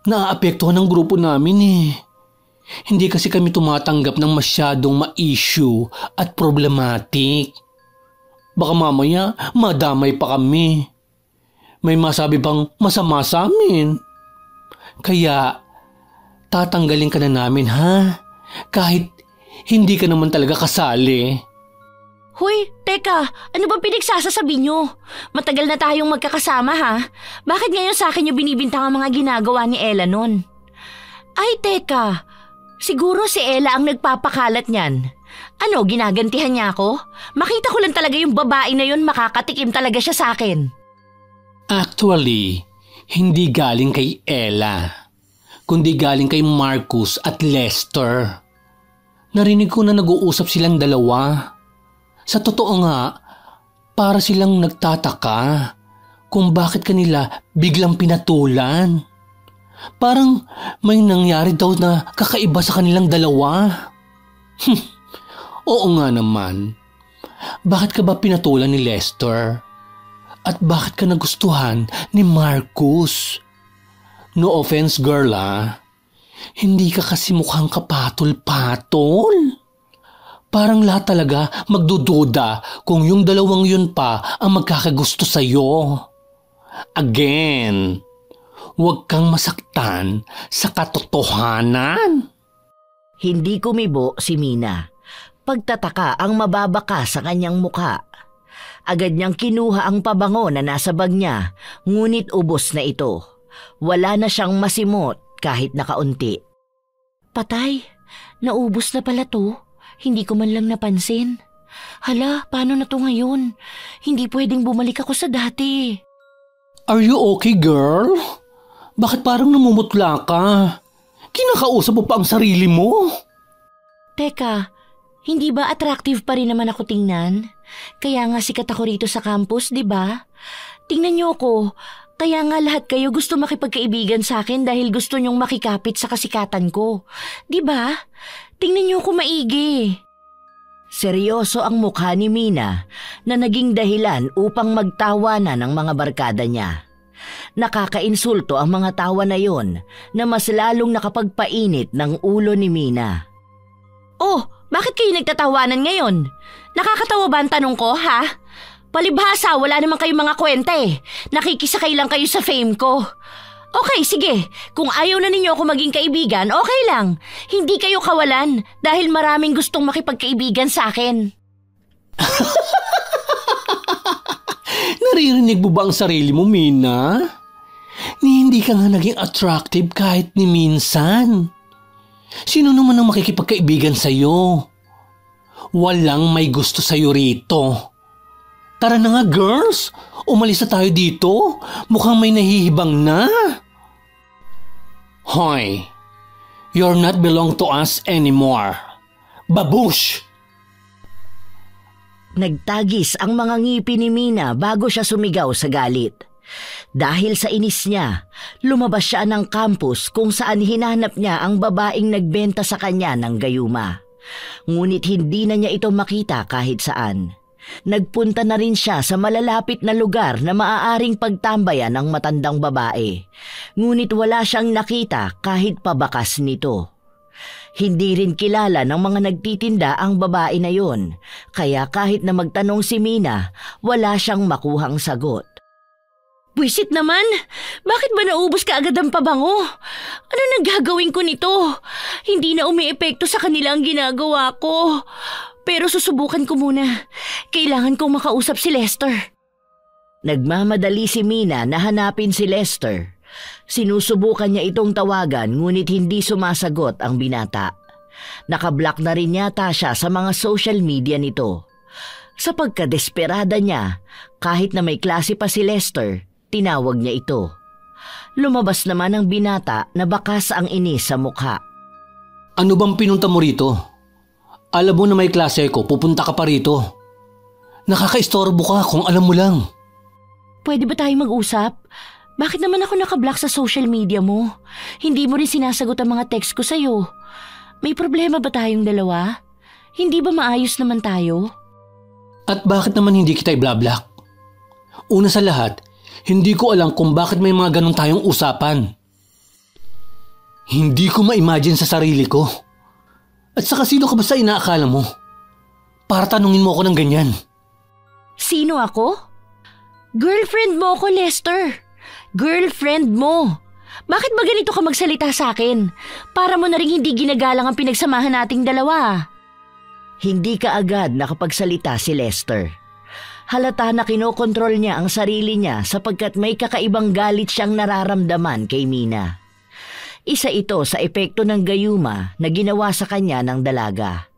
Naaapektuhan ang grupo namin eh. Hindi kasi kami tumatanggap ng masyadong ma-issue at problematic. Baka mamaya madamay pa kami. May masabi bang masama sa amin. Kaya tatanggalin ka na namin ha? Kahit hindi ka naman talaga kasali. Hoy, teka, ano ba pinagsasasabi nyo? Matagal na tayong magkakasama ha? Bakit ngayon sa akin yung binibintang ang mga ginagawa ni Ella nun? Ay, teka, siguro si Ella ang nagpapakalat niyan. Ano, ginagantihan niya ako? Makita ko lang talaga yung babae na yun, makakatikim talaga siya sa akin. Actually, hindi galing kay Ella, kundi galing kay Marcus at Lester. Narinig ko na nag-uusap silang dalawa. Sa totoo nga, para silang nagtataka kung bakit kanila biglang pinatulan. Parang may nangyari daw na kakaiba sa kanilang dalawa. Oo nga naman. Bakit ka ba pinatulan ni Lester? At bakit ka nagustuhan ni Marcus? No offense girl hindi ka kasi mukhang kapatol-patol. Parang lahat talaga magdududa kung yung dalawang yun pa ang magkakagusto sa'yo. Again, huwag kang masaktan sa katotohanan. Hindi kumibo si Mina. Pagtataka ang mababaka sa kanyang muka. Agad niyang kinuha ang pabango na nasa bag niya, ngunit ubos na ito. Wala na siyang masimot kahit nakaunti. Patay, naubos na pala to. Hindi ko man lang napansin. Hala, paano na to ngayon? Hindi pwedeng bumalik ako sa dati. Are you okay, girl? Bakit parang namumutla ka? Kinakausap mo pa ang sarili mo? Teka, hindi ba attractive pa rin naman ako tingnan? Kaya nga sikat ako rito sa campus, di ba? Tingnan niyo ako. Kaya nga lahat kayo gusto makipagkaibigan sa akin dahil gusto niyong makikapit sa kasikatan ko. Di ba? Tingnan niyo ako maigi. Seryoso ang mukha ni Mina na naging dahilan upang magtawanan ng mga barkada niya. Nakakainsulto ang mga tawa na yon na mas lalong nakapagpainit ng ulo ni Mina. Oh, bakit kayo nagtatawanan ngayon? Nakakatawa ba ang tanong ko, ha? Palibhasa, wala naman kayong mga kwenta eh. Nakikisakay lang kayo sa fame ko. Okay, sige. Kung ayaw na ninyo ako maging kaibigan, okay lang. Hindi kayo kawalan dahil maraming gustong makipagkaibigan sa akin. Naririnig mo ba ang sarili mo, Mina? Hindi ka nga naging attractive kahit ni minsan. Sino naman ang makikipagkaibigan sa'yo? Walang may gusto sa'yo rito. Tara na nga, girls. Umalis na tayo dito. Mukhang may nahihibang na. Hoy, you're not belong to us anymore. Babush! Nagtagis ang mga ngipin ni Mina bago siya sumigaw sa galit. Dahil sa inis niya, lumabas siya ng campus kung saan hinanap niya ang babaeng nagbenta sa kanya ng gayuma. Ngunit hindi na niya ito makita kahit saan. Nagpunta na rin siya sa malalapit na lugar na maaaring pagtambayan ng matandang babae. Ngunit wala siyang nakita kahit pabakas nito. Hindi rin kilala ng mga nagtitinda ang babae na yon, kaya kahit na magtanong si Mina, wala siyang makuhang sagot. Buisit naman! Bakit ba naubos ka agad ang pabango? Ano nang gagawin ko nito? Hindi na umiepekto sa kanila ang ginagawa ko. Pero susubukan ko muna. Kailangan kong makausap si Lester. Nagmamadali si Mina na hanapin si Lester. Sinusubukan niya itong tawagan ngunit hindi sumasagot ang binata. Nakablock na rin yata siya sa mga social media nito. Sa pagkadesperada niya, kahit na may klase pa si Lester, tinawag niya ito. Lumabas naman ang binata na bakas ang inis sa mukha. Ano bang pinunta mo rito? Alam mo na may klase ko, pupunta ka pa rito. Nakakaistorbo ka kung alam mo lang. Pwede ba tayo mag-usap? Bakit naman ako nakablock sa social media mo? Hindi mo rin sinasagot ang mga text ko sa'yo. May problema ba tayong dalawa? Hindi ba maayos naman tayo? At bakit naman hindi kita i-block? Una sa lahat, hindi ko alam kung bakit may mga ganun tayong usapan. Hindi ko ma-imagine sa sarili ko. At saka sino ka ba sa inaakala mo? Para tanungin mo ako ng ganyan. Sino ako? Girlfriend mo ako, Lester. Girlfriend mo. Bakit ba ganito ka magsalita sa akin? Para mo na rin hindi ginagalang ang pinagsamahan nating dalawa. Hindi ka agad nakapagsalita si Lester. Halata na kinokontrol niya ang sarili niya sapagkat may kakaibang galit siyang nararamdaman kay Mina. Isa ito sa epekto ng gayuma na ginawa sa kanya ng dalaga.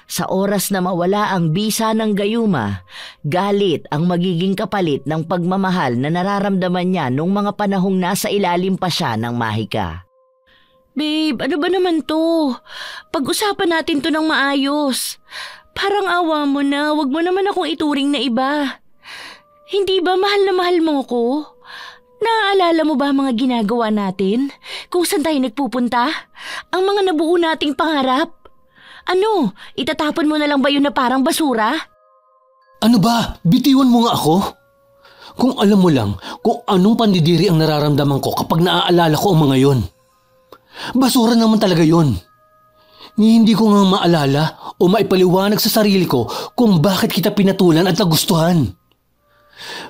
Sa oras na mawala ang bisa ng gayuma, galit ang magiging kapalit ng pagmamahal na nararamdaman niya nung mga panahong nasa ilalim pa siya ng Mahika. Babe, ano ba naman to? Pag-usapan natin to ng maayos. Parang awa mo na, wag mo naman akong ituring na iba. Hindi ba mahal na mahal mo ko? Naaalala mo ba ang mga ginagawa natin? Kung saan tayo nagpupunta? Ang mga nabuo nating pangarap? Ano, itatapon mo na lang ba yun na parang basura? Ano ba? Bitiwan mo nga ako? Kung alam mo lang kung anong pandidiri ang nararamdaman ko kapag naaalala ko ang mga yon. Basura naman talaga yon. Ni hindi ko nga maalala o maipaliwanag sa sarili ko kung bakit kita pinatulan at nagustuhan.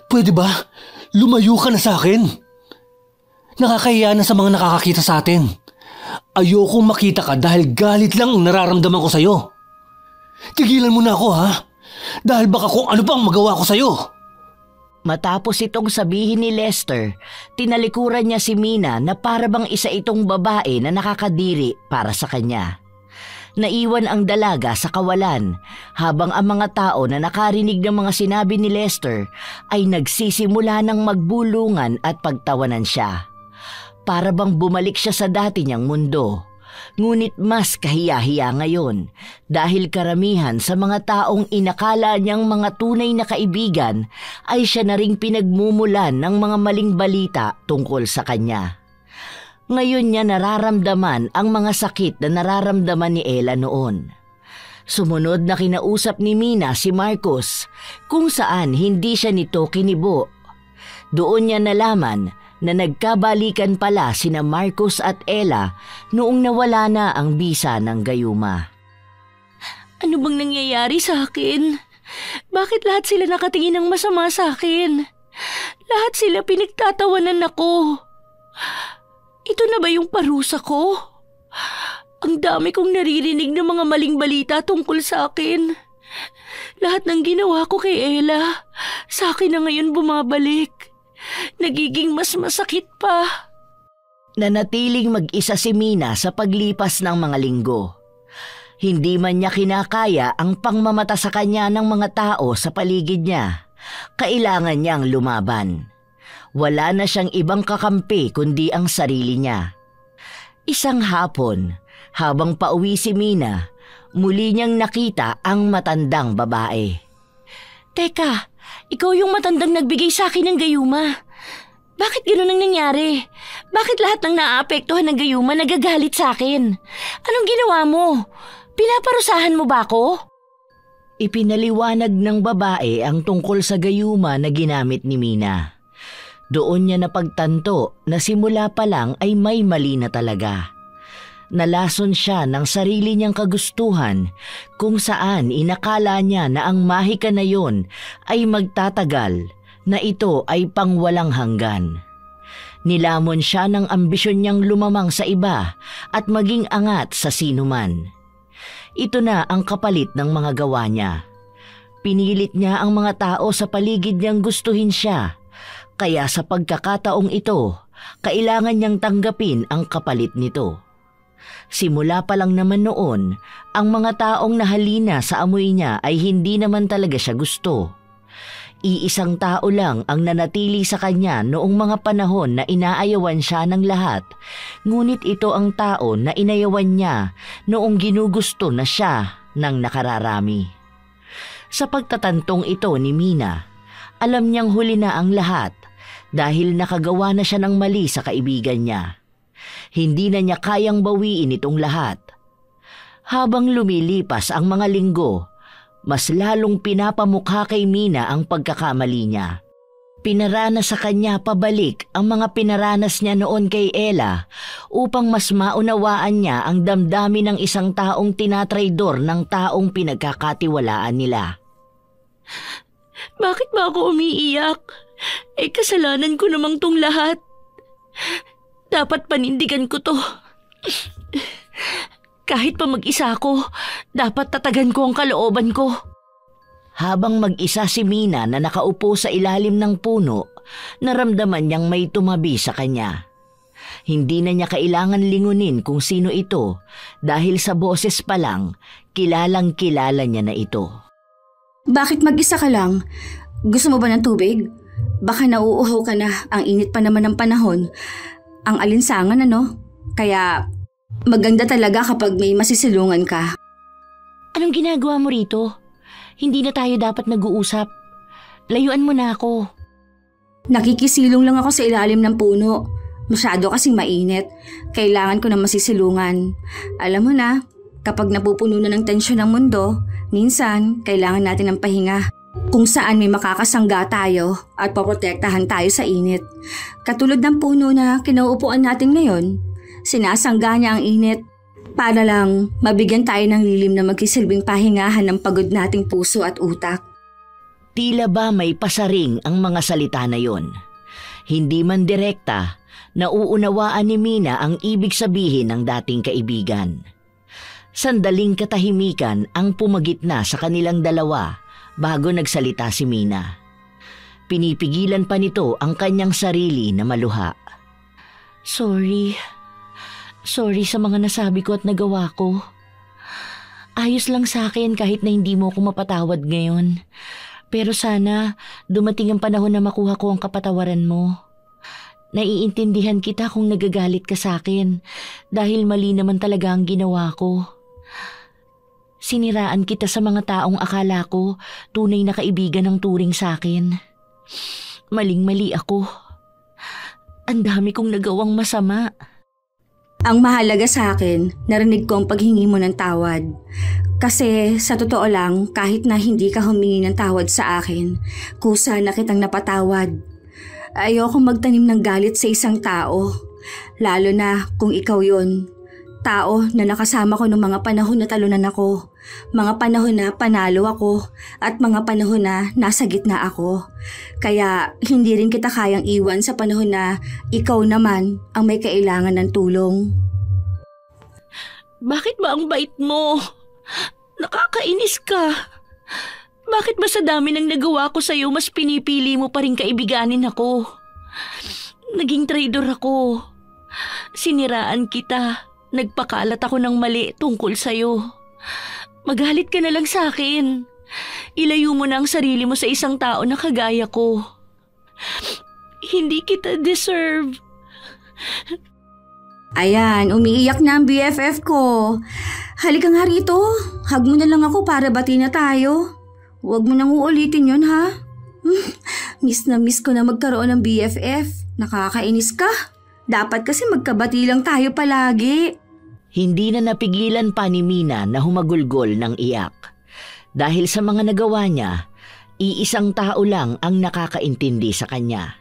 Pwede ba? Lumayo ka na sa akin. Nakakahiya na sa mga nakakakita sa atin. Ayokong makita ka dahil galit lang ang nararamdaman ko sa'yo. Tigilan mo na ako ha, dahil baka kung ano pang magawa ko sa'yo. Matapos itong sabihin ni Lester, tinalikuran niya si Mina na para bang isa itong babae na nakakadiri para sa kanya. Naiwan ang dalaga sa kawalan habang ang mga tao na nakarinig ng mga sinabi ni Lester ay nagsisimula ng magbulungan at pagtawanan siya. Para bang bumalik siya sa dati niyang mundo. Ngunit mas kahiya-hiya ngayon dahil karamihan sa mga taong inakala niyang mga tunay na kaibigan ay siya na ring pinagmumulan ng mga maling balita tungkol sa kanya. Ngayon niya nararamdaman ang mga sakit na nararamdaman ni Ella noon. Sumunod na kinausap ni Mina si Marcos kung saan hindi siya nito kinibo. Doon niya nalaman na nagkabalikan pala sina Marcos at Ella noong nawala na ang bisa ng gayuma. Ano bang nangyayari sa akin? Bakit lahat sila nakatingin ng masama sa akin? Lahat sila pinagtatawanan ako. Ito na ba yung parusa ko? Ang dami kong naririnig ng mga maling balita tungkol sa akin. Lahat ng ginawa ko kay Ella, sa akin na ngayon bumabalik. Nagiging mas masakit pa. Nanatiling mag-isa si Mina sa paglipas ng mga linggo. Hindi man niya kinakaya ang pangmamata sa kanya ng mga tao sa paligid niya. Kailangan niyang lumaban. Wala na siyang ibang kakampi kundi ang sarili niya. Isang hapon, habang pauwi si Mina, muli niyang nakita ang matandang babae. Teka, ikaw yung matandang nagbigay sa akin ng gayuma. Bakit ganun ang nangyari? Bakit lahat ng naaapektuhan ng gayuma nagagalit sa akin? Anong ginawa mo? Pinaparusahan mo ba ako? Ipinaliwanag ng babae ang tungkol sa gayuma na ginamit ni Mina. Doon niya napagtanto na simula pa lang ay may mali na talaga. Nalason siya ng sarili niyang kagustuhan kung saan inakala niya na ang mahika na yon ay magtatagal, na ito ay pangwalang hanggan. Nilamon siya ng ambisyon niyang lumamang sa iba at maging angat sa sinuman. Ito na ang kapalit ng mga gawa niya. Pinilit niya ang mga tao sa paligid niyang gustuhin siya. Kaya sa pagkakataong ito, kailangan niyang tanggapin ang kapalit nito. Simula pa lang naman noon, ang mga taong nahalina sa amoy niya ay hindi naman talaga siya gusto. Iisang tao lang ang nanatili sa kanya noong mga panahon na inaayawan siya ng lahat, ngunit ito ang tao na inayawan niya noong ginugusto na siya ng nakararami. Sa pagtatantong ito ni Mina, alam niyang huli na ang lahat dahil nakagawa na siya ng mali sa kaibigan niya. Hindi na niya kayang bawiin itong lahat. Habang lumilipas ang mga linggo, mas lalong pinapamukha kay Mina ang pagkakamali niya. Pinaranas sa kanya pabalik ang mga pinaranas niya noon kay Ella upang mas maunawaan niya ang damdamin ng isang taong tinatraidor ng taong pinagkakatiwalaan nila. Bakit ba ako umiiyak? Kasalanan ko namang tong lahat. Dapat panindigan ko to. Kahit pa mag-isa ako, dapat tatagan ko ang kalooban ko. Habang mag-isa si Mina na nakaupo sa ilalim ng puno, naramdaman niyang may tumabi sa kanya. Hindi na niya kailangan lingunin kung sino ito dahil sa boses pa lang, Kilalang kilala niya na ito. Bakit mag-isa ka lang? Gusto mo ba ng tubig? Baka nauuhaw ka na, ang init pa naman ng panahon. Ang alinsangan ano? Kaya maganda talaga kapag may masisilungan ka. Anong ginagawa mo rito? Hindi na tayo dapat nag-uusap. Layuan mo na ako. Nakikisilong lang ako sa ilalim ng puno. Masyado kasing mainit. Kailangan ko na masisilungan. Alam mo na, kapag napupuno na ng tensyon ng mundo, minsan kailangan natin ng pahinga. Kung saan may makakasangga tayo at poprotektahan tayo sa init. Katulad ng puno na kinauupuan natin ngayon, sinasangga niya ang init para lang mabigyan tayo ng lilim na magsisilbing pahingahan ng pagod nating puso at utak. Tila ba may pasaring ang mga salita na yon. Hindi man direkta, nauunawaan ni Mina ang ibig sabihin ng dating kaibigan. Sandaling katahimikan ang pumagitna sa kanilang dalawa bago nagsalita si Mina. Pinipigilan pa nito ang kanyang sarili na maluha. Sorry. Sorry sa mga nasabi ko at nagawa ko. Ayos lang sa akin kahit na hindi mo ako mapatawad ngayon. Pero sana dumating ang panahon na makuha ko ang kapatawaran mo. Naiintindihan kita kung nagagalit ka sa akin dahil mali naman talaga ang ginawa ko. Siniraan kita sa mga taong akala ko tunay na kaibigan ng turing sa akin. Maling-mali ako. Ang dami kong nagawang masama. Ang mahalaga sa akin, narinig ko ang paghingi mo ng tawad. Kasi sa totoo lang, kahit na hindi ka humingi ng tawad sa akin, kusa na kitang napatawad. Ayoko magtanim ng galit sa isang tao, lalo na kung ikaw yon. Tao na nakasama ko noong mga panahon na talunan ako, mga panahon na panalo ako, at mga panahon na nasa gitna ako. Kaya hindi rin kita kayang iwan sa panahon na ikaw naman ang may kailangan ng tulong. Bakit ba ang bait mo? Nakakainis ka. Bakit ba sa dami ng nagawa ko sa'yo mas pinipili mo pa rin kaibiganin ako? Naging traidor ako. Siniraan kita. Nagpakalat ako ng mali tungkol sa'yo. Magalit ka na lang sa akin. Ilayo mo na ang sarili mo sa isang tao na kagaya ko. Hindi kita deserve. Ayan, umiiyak na ang BFF ko. Halika nga rito. Hug mo na lang ako para bati na tayo. Huwag mo nang uulitin yun ha. Miss na miss ko na magkaroon ng BFF. Nakakainis ka. Dapat kasi magkabati lang tayo palagi. Hindi na napigilan pa ni Mina na humagulgol ng iyak. Dahil sa mga nagawa niya, iisang tao lang ang nakakaintindi sa kanya.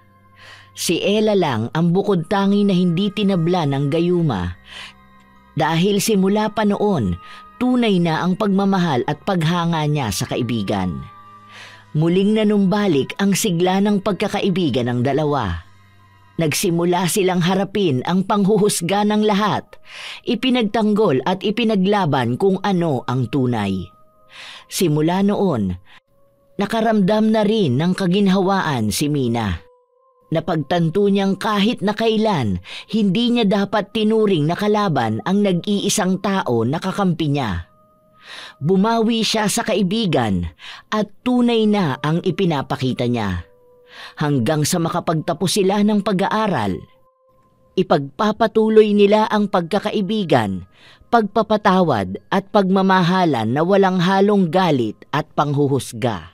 Si Ella lang ang bukod tangi na hindi tinabla ng gayuma. Dahil simula pa noon, tunay na ang pagmamahal at paghanga niya sa kaibigan. Muling nanumbalik ang sigla ng pagkakaibigan ng dalawa. Nagsimula silang harapin ang panghuhusga ng lahat, ipinagtanggol at ipinaglaban kung ano ang tunay. Simula noon, nakaramdam na rin ng kaginhawaan si Mina. Napagtanto niyang kahit na kailan, hindi niya dapat tinuring na kalaban ang nag-iisang tao na kakampi niya. Bumawi siya sa kaibigan at tunay na ang ipinapakita niya. Hanggang sa makapagtapos sila ng pag-aaral, ipagpapatuloy nila ang pagkakaibigan, pagpapatawad at pagmamahalan na walang halong galit at panghuhusga.